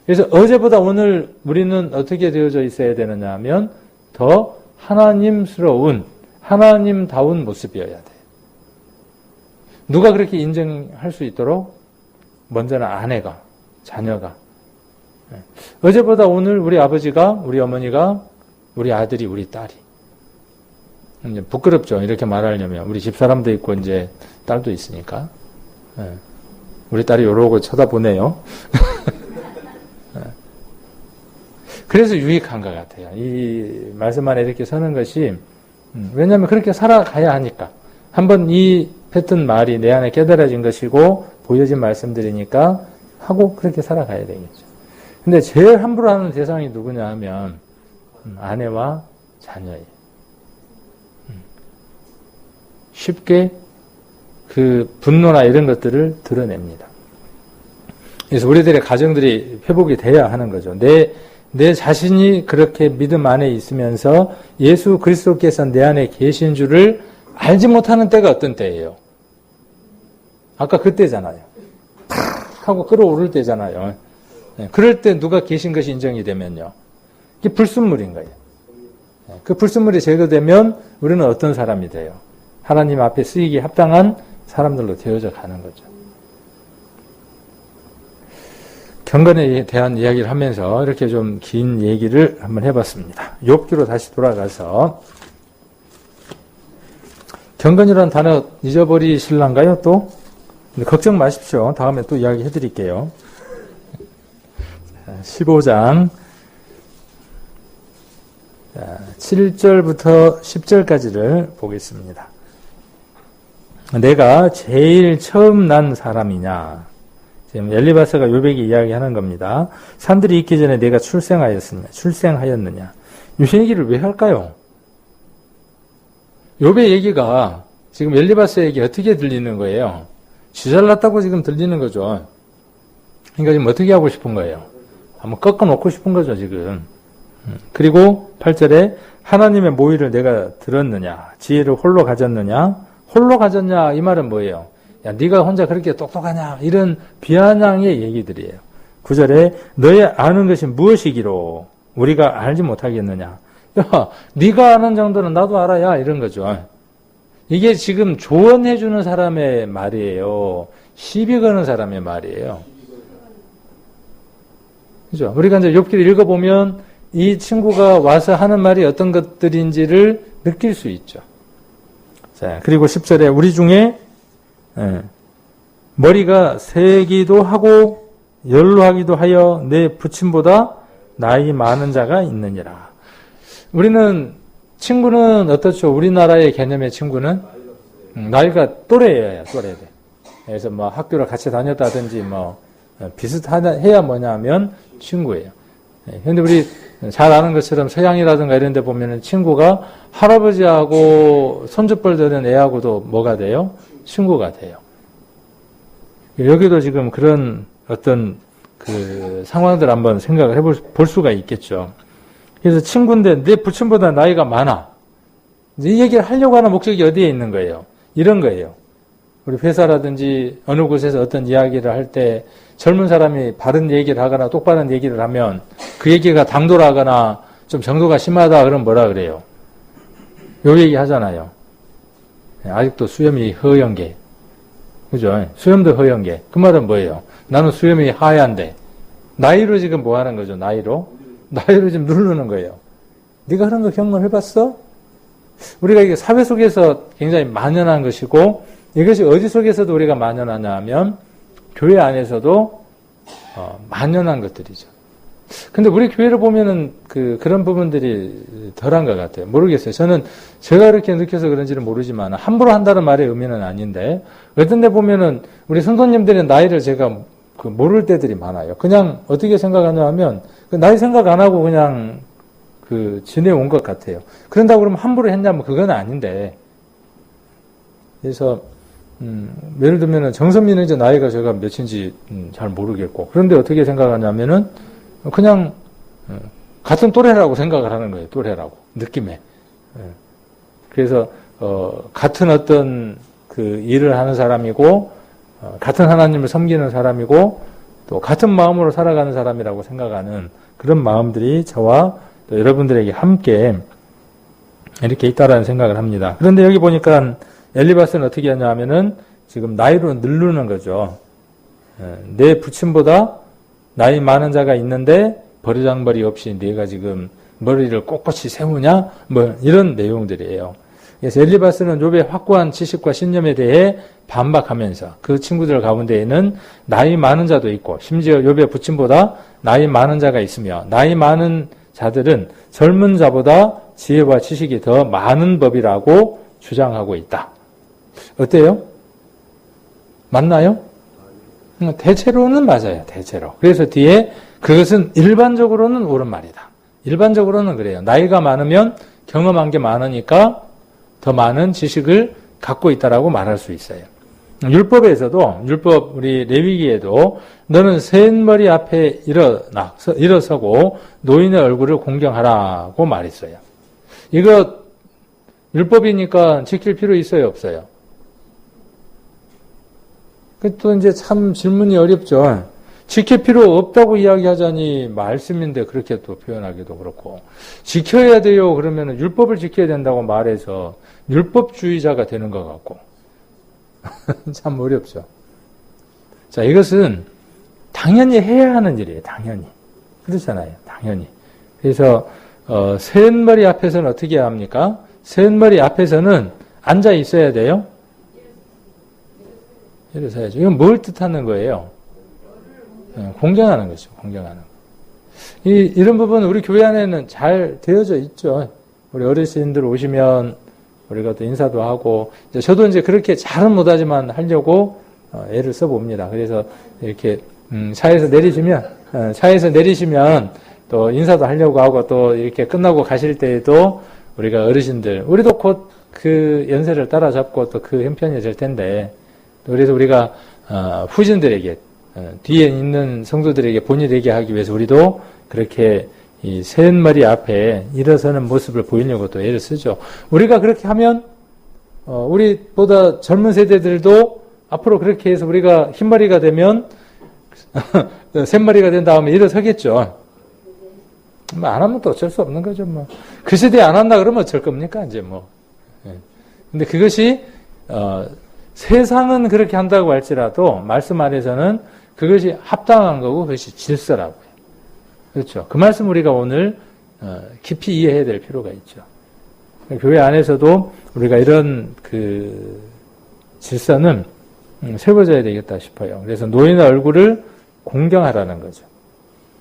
그래서 어제보다 오늘 우리는 어떻게 되어져 있어야 되느냐 하면 더 하나님스러운, 하나님다운 모습이어야 돼요. 누가 그렇게 인정할 수 있도록? 먼저는 아내가, 자녀가. 어제보다 오늘 우리 아버지가, 우리 어머니가, 우리 아들이, 우리 딸이. 이제 부끄럽죠. 이렇게 말하려면. 우리 집사람도 있고, 이제 딸도 있으니까. 우리 딸이 요러고 쳐다보네요. 그래서 유익한 것 같아요. 이 말씀 안에 이렇게 서는 것이, 왜냐하면 그렇게 살아가야 하니까. 한번 이 뱉은 말이 내 안에 깨달아진 것이고, 보여진 말씀들이니까 하고 그렇게 살아가야 되겠죠. 근데 제일 함부로 하는 대상이 누구냐 하면, 아내와 자녀예요. 쉽게 그 분노나 이런 것들을 드러냅니다. 그래서 우리들의 가정들이 회복이 돼야 하는 거죠. 내 자신이 그렇게 믿음 안에 있으면서 예수 그리스도께서 내 안에 계신 줄을 알지 못하는 때가 어떤 때예요? 아까 그때잖아요. 탁 하고 끌어오를 때잖아요. 그럴 때 누가 계신 것이 인정이 되면요. 이게 불순물인 거예요. 그 불순물이 제거되면 우리는 어떤 사람이 돼요? 하나님 앞에 쓰이기 합당한 사람들로 되어져 가는 거죠. 경건에 대한 이야기를 하면서 이렇게 좀 긴 얘기를 한번 해봤습니다. 욥기로 다시 돌아가서 경건이라는 단어 잊어버리실란가요? 또? 근데 걱정 마십시오. 다음에 또 이야기 해드릴게요. 15장 7절부터 10절까지를 보겠습니다. 내가 제일 처음 난 사람이냐? 지금 엘리바스가 욥에게 이야기하는 겁니다. 산들이 있기 전에 내가 출생하였느냐? 이 얘기를 왜 할까요? 욥의 얘기가 지금 엘리바스에게 어떻게 들리는 거예요? 쥐잘났다고 지금 들리는 거죠. 그러니까 지금 어떻게 하고 싶은 거예요? 한번 꺾어놓고 싶은 거죠, 지금. 그리고 8절에 하나님의 모의를 내가 들었느냐? 지혜를 홀로 가졌느냐? 홀로 가졌냐? 이 말은 뭐예요? 야, 네가 혼자 그렇게 똑똑하냐? 이런 비아냥의 얘기들이에요. 9절에 너의 아는 것이 무엇이기로 우리가 알지 못하겠느냐? 야, 네가 아는 정도는 나도 알아야 이런 거죠. 이게 지금 조언해주는 사람의 말이에요. 시비 거는 사람의 말이에요. 그죠? 우리가 이제 욥기를 읽어보면 이 친구가 와서 하는 말이 어떤 것들인지를 느낄 수 있죠. 자, 그리고 10절에 우리 중에 머리가 세기도 하고 연로하기도 하여 내 부친보다 나이 많은 자가 있느니라. 우리는 친구는 어떻죠? 우리나라의 개념의 친구는 나이가 또래예요, 또래돼. 그래서 뭐 학교를 같이 다녔다든지 뭐 비슷해야 뭐냐면 친구예요. 그런데 우리 잘 아는 것처럼 서양이라든가 이런 데 보면은 친구가 할아버지하고 손주뻘 되는 애하고도 뭐가 돼요? 친구가 돼요. 여기도 지금 그런 어떤 그 상황들 한번 생각을 볼 수가 있겠죠. 그래서 친구인데 내 부친보다 나이가 많아. 이 얘기를 하려고 하는 목적이 어디에 있는 거예요? 이런 거예요. 우리 회사라든지 어느 곳에서 어떤 이야기를 할 때 젊은 사람이 바른 얘기를 하거나 똑바른 얘기를 하면 그 얘기가 당돌하거나 좀 정도가 심하다 그러면 뭐라 그래요? 요 얘기 하잖아요. 아직도 수염이 허연게. 그죠? 수염도 허연게. 그 말은 뭐예요? 나는 수염이 하얀데. 나이로 지금 뭐 하는 거죠? 나이로 지금 누르는 거예요. 네가 그런 거 경험해봤어? 우리가 이게 사회 속에서 굉장히 만연한 것이고, 이것이 어디 속에서도 우리가 만연하냐 하면, 교회 안에서도, 만연한 것들이죠. 근데 우리 교회를 보면은 그런 부분들이 덜한 것 같아요. 모르겠어요. 저는 제가 그렇게 느껴서 그런지는 모르지만, 함부로 한다는 말의 의미는 아닌데, 어떤 데 보면은 우리 선생님들의 나이를 제가 모를 때들이 많아요. 그냥 어떻게 생각하냐 하면, 나이 생각 안 하고 그냥 지내온 것 같아요. 그런다고 그러면 함부로 했냐면 그건 아닌데. 그래서, 예를 들면은 정선미는 이제 나이가 제가 몇인지 잘 모르겠고. 그런데 어떻게 생각하냐면은 그냥 같은 또래라고 생각을 하는 거예요. 또래라고. 느낌에. 그래서, 같은 어떤 일을 하는 사람이고, 같은 하나님을 섬기는 사람이고, 또 같은 마음으로 살아가는 사람이라고 생각하는 그런 마음들이 저와 또 여러분들에게 함께 이렇게 있다라는 생각을 합니다. 그런데 여기 보니까 엘리바스는 어떻게 하냐 하면은 지금 나이로 누르는 거죠. 내 부친보다 나이 많은 자가 있는데 버르장머리 없이 네가 지금 머리를 꼿꼿이 세우냐? 뭐 이런 내용들이에요. 그래서 엘리바스는 욥의 확고한 지식과 신념에 대해 반박하면서 그 친구들 가운데에는 나이 많은 자도 있고 심지어 욥의 부친보다 나이 많은 자가 있으며 나이 많은 자들은 젊은 자보다 지혜와 지식이 더 많은 법이라고 주장하고 있다. 어때요? 맞나요? 대체로는 맞아요. 대체로. 그래서 뒤에 그것은 일반적으로는 옳은 말이다. 일반적으로는 그래요. 나이가 많으면 경험한 게 많으니까 더 많은 지식을 갖고 있다라고 말할 수 있어요. 율법에서도 율법 우리 레위기에도 너는 셋머리 앞에 일어서고 노인의 얼굴을 공경하라고 말했어요. 이거 율법이니까 지킬 필요 있어요, 없어요? 또 이제 참 질문이 어렵죠. 지킬 필요 없다고 이야기하자니 말씀인데 그렇게 또 표현하기도 그렇고 지켜야 돼요 그러면 율법을 지켜야 된다고 말해서 율법주의자가 되는 것 같고 참 어렵죠. 자, 이것은 당연히 해야 하는 일이에요. 당연히. 그렇잖아요. 당연히. 그래서 셋머리 앞에서는 어떻게 해야 합니까? 셋머리 앞에서는 앉아 있어야 돼요. 일어서야죠. 이건 뭘 뜻하는 거예요? 공경하는 것이죠. 공경하는 거. 이런 부분은 우리 교회 안에는 잘 되어져 있죠. 우리 어르신들 오시면 우리가 또 인사도 하고, 저도 이제 그렇게 잘은 못하지만 하려고 애를 써봅니다. 그래서 이렇게 차에서 내리시면 또 인사도 하려고 하고 또 이렇게 끝나고 가실 때에도 우리가 어르신들, 우리도 곧 그 연세를 따라잡고 또 그 형편이 될 텐데, 그래서 우리가 후진들에게 뒤에 있는 성도들에게 본일에게 하기 위해서 우리도 그렇게 이 셋머리 앞에 일어서는 모습을 보이려고 또 애를 쓰죠. 우리가 그렇게 하면 우리보다 젊은 세대들도 앞으로 그렇게 해서 우리가 흰머리가 되면 셋머리가 된 다음에 일어서겠죠. 뭐 안 하면 또 어쩔 수 없는 거죠. 뭐 그 세대에 안 한다 그러면 어쩔 겁니까 이제 뭐. 근데 그것이 세상은 그렇게 한다고 할지라도 말씀 안에서는 그것이 합당한 거고 그것이 질서라고요. 그렇죠. 그 말씀 우리가 오늘 깊이 이해해야 될 필요가 있죠. 교회 안에서도 우리가 이런 그 질서는 세워져야 되겠다 싶어요. 그래서 노인의 얼굴을 공경하라는 거죠.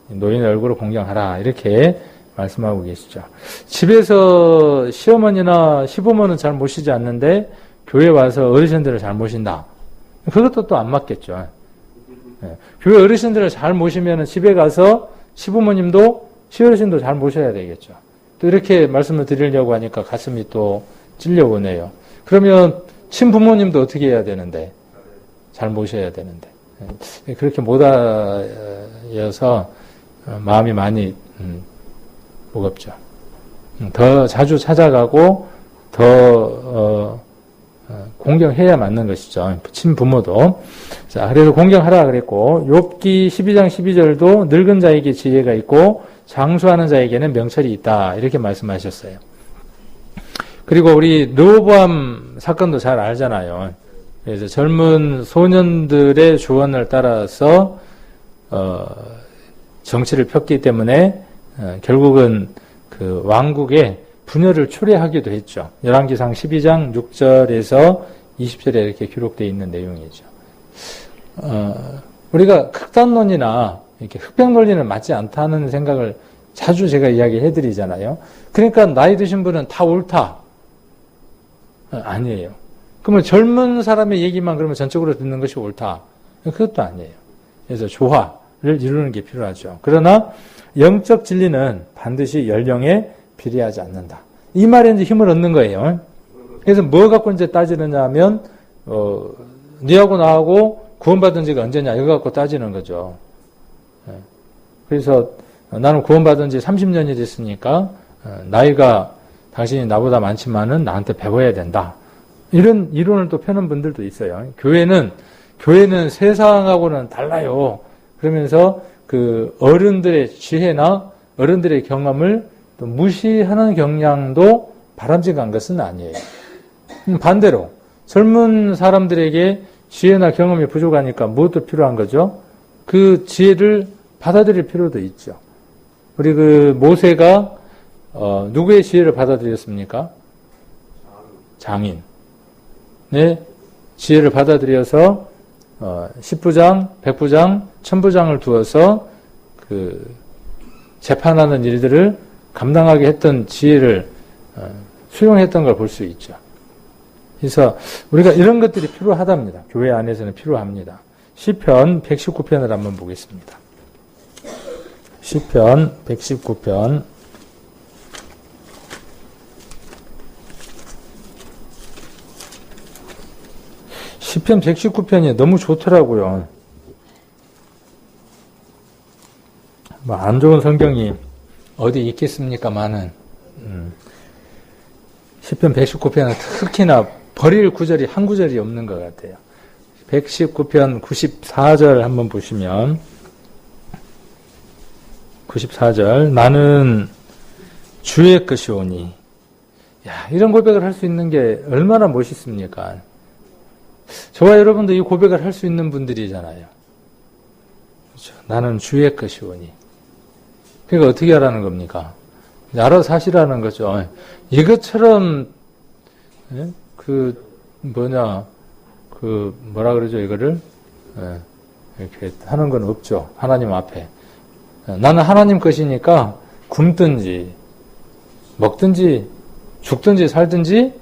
노인의 얼굴을 공경하라 이렇게 말씀하고 계시죠. 집에서 시어머니나 시부모는 잘 모시지 않는데 교회 와서 어르신들을 잘 모신다. 그것도 또 안 맞겠죠. 교회 어르신들을 잘 모시면 집에 가서 시부모님도 시어르신도 잘 모셔야 되겠죠. 또 이렇게 말씀을 드리려고 하니까 가슴이 또 찔려오네요. 그러면 친부모님도 어떻게 해야 되는데? 잘 모셔야 되는데. 그렇게 못하여서 마음이 많이 무겁죠. 더 자주 찾아가고 더 공경해야 맞는 것이죠. 친부모도. 자, 그래서 공경하라 그랬고, 욥기 12장 12절도 늙은 자에게 지혜가 있고 장수하는 자에게는 명철이 있다. 이렇게 말씀하셨어요. 그리고 우리 르호보암 사건도 잘 알잖아요. 그래서 젊은 소년들의 조언을 따라서 정치를 폈기 때문에 결국은 그 왕국에 분열을 초래하기도 했죠. 열왕기상 12장 6절에서 20절에 이렇게 기록되어 있는 내용이죠. 우리가 극단론이나 이렇게 흑백 논리는 맞지 않다는 생각을 자주 제가 이야기해 드리잖아요. 그러니까 나이 드신 분은 다 옳다. 아니에요. 그러면 젊은 사람의 얘기만 그러면 전적으로 듣는 것이 옳다. 그것도 아니에요. 그래서 조화를 이루는 게 필요하죠. 그러나 영적 진리는 반드시 연령에 비례하지 않는다. 이 말에 이제 힘을 얻는 거예요. 그래서 뭐 갖고 이제 따지느냐 하면, 니하고 나하고 구원받은 지가 언제냐, 이거 갖고 따지는 거죠. 그래서 나는 구원받은 지 30년이 됐으니까, 나이가 당신이 나보다 많지만은 나한테 배워야 된다. 이런 이론을 또 펴는 분들도 있어요. 교회는 세상하고는 달라요. 그러면서 그 어른들의 지혜나 어른들의 경험을 또 무시하는 경향도 바람직한 것은 아니에요. 반대로 젊은 사람들에게 지혜나 경험이 부족하니까 무엇도 필요한 거죠? 그 지혜를 받아들일 필요도 있죠. 우리 그 모세가 누구의 지혜를 받아들였습니까? 장인. 네, 지혜를 받아들여서 10부장, 100부장, 1000부장을 두어서 그 재판하는 일들을 감당하게 했던 지혜를 수용했던 걸 볼 수 있죠. 그래서 우리가 이런 것들이 필요하답니다. 교회 안에서는 필요합니다. 시편 119편을 한번 보겠습니다. 시편 119편 시편 119편이 너무 좋더라고요. 뭐 안 좋은 성경이 어디 있겠습니까만은 시편 119편은 특히나 버릴 구절이 한 구절이 없는 것 같아요. 119편 94절 한번 보시면 94절 나는 주의 것이오니 이런 고백을 할 수 있는 게 얼마나 멋있습니까? 저와 여러분도 이 고백을 할 수 있는 분들이잖아요. 그렇죠? 나는 주의 것이오니. 그러니까 어떻게 하라는 겁니까? 알아서 하시라는 거죠. 이것처럼 뭐라 그러죠 이거를 이렇게 하는 건 없죠. 하나님 앞에. 나는 하나님 것이니까 굶든지 먹든지 죽든지 살든지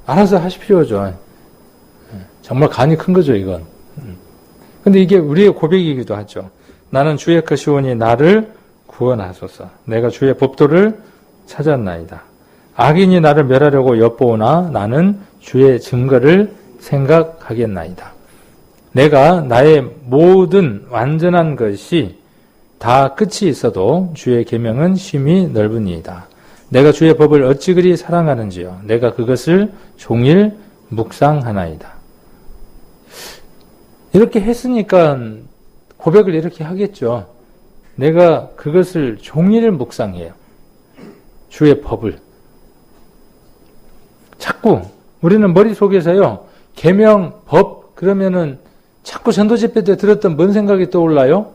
알아서 하십시오죠. 정말 간이 큰 거죠, 이건. 근데 이게 우리의 고백이기도 하죠. 나는 주의 것이오니 나를 구원하소서. 내가 주의 법도를 찾았나이다. 악인이 나를 멸하려고 엿보오나 나는 주의 증거를 생각하겠나이다. 내가 나의 모든 완전한 것이 다 끝이 있어도 주의 계명은 심히 넓으니이다. 내가 주의 법을 어찌 그리 사랑하는지요. 내가 그것을 종일 묵상하나이다. 이렇게 했으니까 고백을 이렇게 하겠죠. 내가 그것을 종일 묵상해요. 주의 법을. 자꾸 우리는 머릿속에서요. 계명, 법 그러면은 자꾸 전도 집회 때 들었던 뭔 생각이 떠올라요?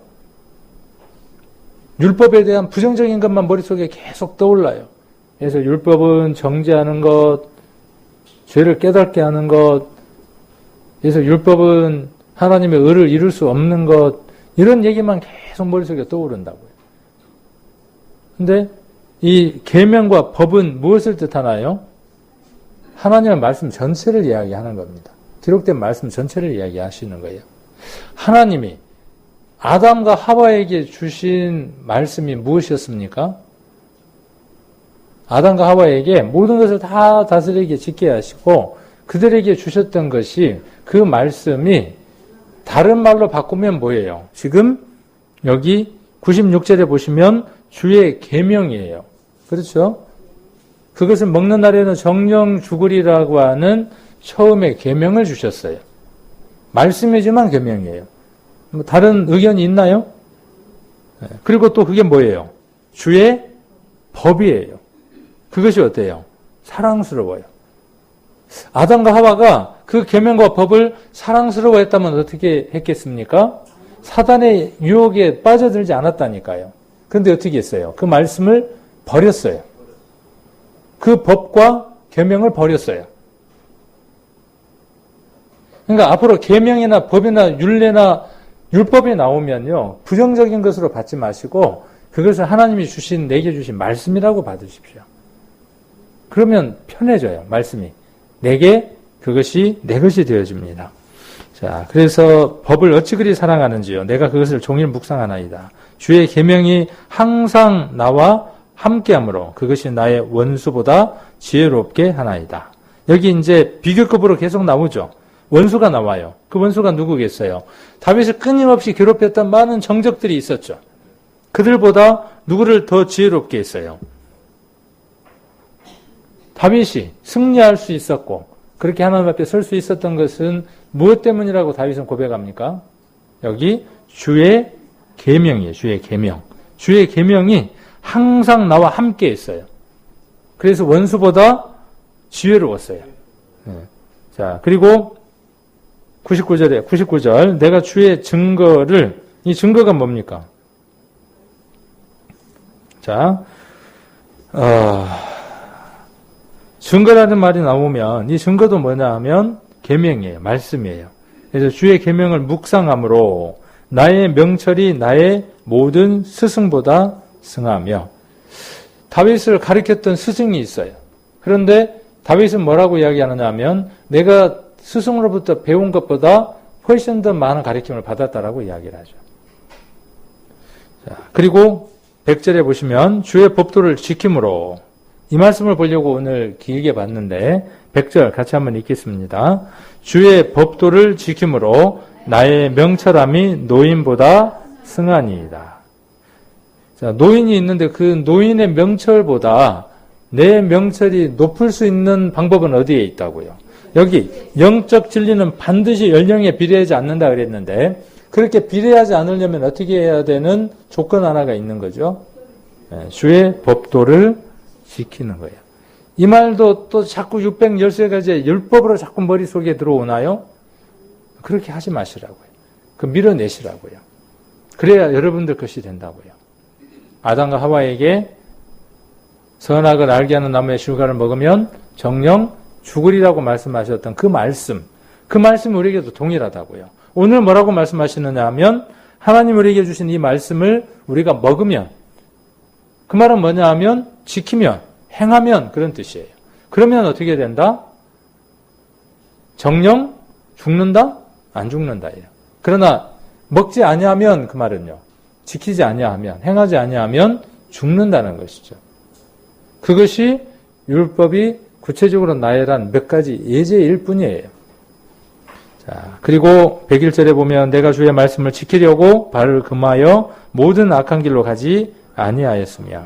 율법에 대한 부정적인 것만 머릿속에 계속 떠올라요. 그래서 율법은 정죄하는 것, 죄를 깨닫게 하는 것, 그래서 율법은 하나님의 의를 이룰 수 없는 것, 이런 얘기만 계속 머릿속에 떠오른다고요. 근데 이 계명과 법은 무엇을 뜻하나요? 하나님의 말씀 전체를 이야기하는 겁니다. 기록된 말씀 전체를 이야기하시는 거예요. 하나님이 아담과 하와에게 주신 말씀이 무엇이었습니까? 아담과 하와에게 모든 것을 다 다스리게 짓게 하시고 그들에게 주셨던 것이 그 말씀이 다른 말로 바꾸면 뭐예요? 지금 여기 96절에 보시면 주의 계명이에요. 그렇죠? 그것을 먹는 날에는 정령 죽으리라고 하는 처음에 계명을 주셨어요. 말씀이지만 계명이에요. 뭐 다른 의견이 있나요? 그리고 또 그게 뭐예요? 주의 법이에요. 그것이 어때요? 사랑스러워요. 아담과 하와가 그 계명과 법을 사랑스러워했다면 어떻게 했겠습니까? 사단의 유혹에 빠져들지 않았다니까요. 그런데 어떻게 했어요? 그 말씀을 버렸어요. 그 법과 계명을 버렸어요. 그러니까 앞으로 계명이나 법이나 율례나 율법이 나오면요, 부정적인 것으로 받지 마시고 그것을 하나님이 주신, 내게 주신 말씀이라고 받으십시오. 그러면 편해져요, 말씀이. 내게 그것이 내 것이 되어집니다. 자, 그래서 법을 어찌 그리 사랑하는지요. 내가 그것을 종일 묵상하나이다. 주의 계명이 항상 나와 함께하므로 그것이 나의 원수보다 지혜롭게 하나이다. 여기 이제 비교급으로 계속 나오죠. 원수가 나와요. 그 원수가 누구겠어요? 다윗을 끊임없이 괴롭혔던 많은 정적들이 있었죠. 그들보다 누구를 더 지혜롭게 했어요? 다윗이 승리할 수 있었고 그렇게 하나님 앞에 설 수 있었던 것은 무엇 때문이라고 다윗은 고백합니까? 여기 주의 계명이에요. 주의 계명. 주의 계명이 항상 나와 함께 했어요. 그래서 원수보다 지혜로웠어요. 네. 자, 그리고 99절 내가 주의 증거를, 이 증거가 뭡니까? 자, 증거라는 말이 나오면 이 증거도 뭐냐 하면 계명이에요. 말씀이에요. 그래서 주의 계명을 묵상함으로 나의 명철이 나의 모든 스승보다 승하며, 다윗을 가르쳤던 스승이 있어요. 그런데 다윗은 뭐라고 이야기하느냐 하면 내가 스승으로부터 배운 것보다 훨씬 더 많은 가르침을 받았다라고 이야기를 하죠. 자, 그리고 100절에 보시면 주의 법도를 지킴으로, 이 말씀을 보려고 오늘 길게 봤는데 100절 같이 한번 읽겠습니다. 주의 법도를 지킴으로 나의 명철함이 노인보다 승하니이다. 자, 노인이 있는데 그 노인의 명철보다 내 명철이 높을 수 있는 방법은 어디에 있다고요? 여기 영적 진리는 반드시 연령에 비례하지 않는다 그랬는데, 그렇게 비례하지 않으려면 어떻게 해야 되는 조건 하나가 있는 거죠. 주의 법도를 지키는 거예요. 이 말도 또 자꾸 613가지의 율법으로 자꾸 머릿속에 들어오나요? 그렇게 하지 마시라고요. 그 밀어내시라고요. 그래야 여러분들 것이 된다고요. 아담과 하와에게 선악을 알게 하는 나무의 실과를 먹으면 정령 죽으리라고 말씀하셨던 그 말씀이 우리에게도 동일하다고요. 오늘 뭐라고 말씀하시느냐 하면 하나님 우리에게 주신 이 말씀을 우리가 먹으면, 그 말은 뭐냐 하면 지키면, 행하면, 그런 뜻이에요. 그러면 어떻게 된다? 정령 죽는다? 안 죽는다예요. 그러나 먹지 아니하면, 그 말은요, 지키지 아니하면, 행하지 아니하면 죽는다는 것이죠. 그것이 율법이 구체적으로 나열한 몇 가지 예제일 뿐이에요. 자, 그리고 101절에 보면 내가 주의 말씀을 지키려고 발을 금하여 모든 악한 길로 가지 아니하였으며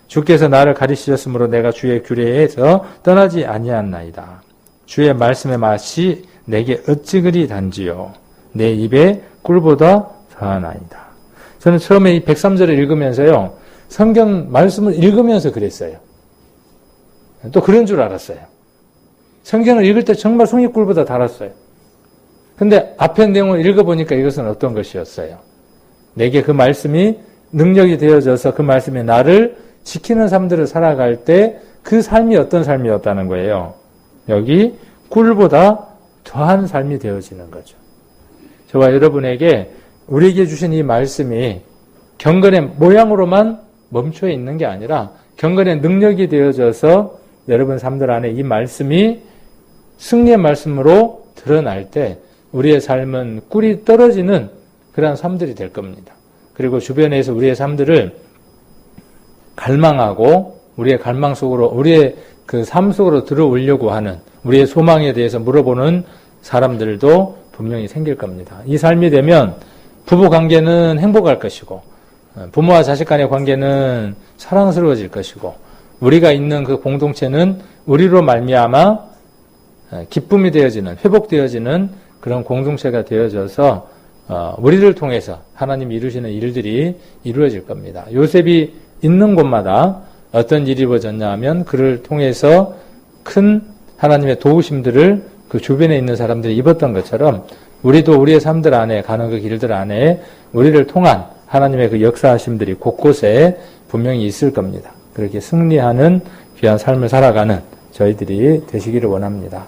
주께서 나를 가리시셨으므로 내가 주의 규례에서 떠나지 아니하였나이다. 주의 말씀의 맛이 내게 어찌 그리 단지요. 내 입에 꿀보다 더하나이다. 저는 처음에 이 103절을 읽으면서요, 성경 말씀을 읽으면서 그랬어요. 또 그런 줄 알았어요. 성경을 읽을 때 정말 송이꿀보다 달았어요. 근데 앞에 내용을 읽어보니까 이것은 어떤 것이었어요? 내게 그 말씀이 능력이 되어져서 그 말씀이 나를 지키는 삶들을 살아갈 때 그 삶이 어떤 삶이었다는 거예요. 여기 꿀보다 더한 삶이 되어지는 거죠. 저와 여러분에게 우리에게 주신 이 말씀이 경건의 모양으로만 멈춰 있는 게 아니라 경건의 능력이 되어져서 여러분 삶들 안에 이 말씀이 승리의 말씀으로 드러날 때 우리의 삶은 꿀이 떨어지는 그러한 삶들이 될 겁니다. 그리고 주변에서 우리의 삶들을 갈망하고 우리의 갈망 속으로, 우리의 그 삶 속으로 들어오려고 하는, 우리의 소망에 대해서 물어보는 사람들도 분명히 생길 겁니다. 이 삶이 되면 부부 관계는 행복할 것이고, 부모와 자식 간의 관계는 사랑스러워질 것이고, 우리가 있는 그 공동체는 우리로 말미암아 기쁨이 되어지는, 회복되어지는 그런 공동체가 되어져서 우리를 통해서 하나님이 이루시는 일들이 이루어질 겁니다. 요셉이 있는 곳마다 어떤 일이 이루어졌냐 하면 그를 통해서 큰 하나님의 도우심들을 그 주변에 있는 사람들이 입었던 것처럼 우리도 우리의 삶들 안에 가는 그 길들 안에 우리를 통한 하나님의 그 역사하심들이 곳곳에 분명히 있을 겁니다. 그렇게 승리하는 귀한 삶을 살아가는 저희들이 되시기를 원합니다.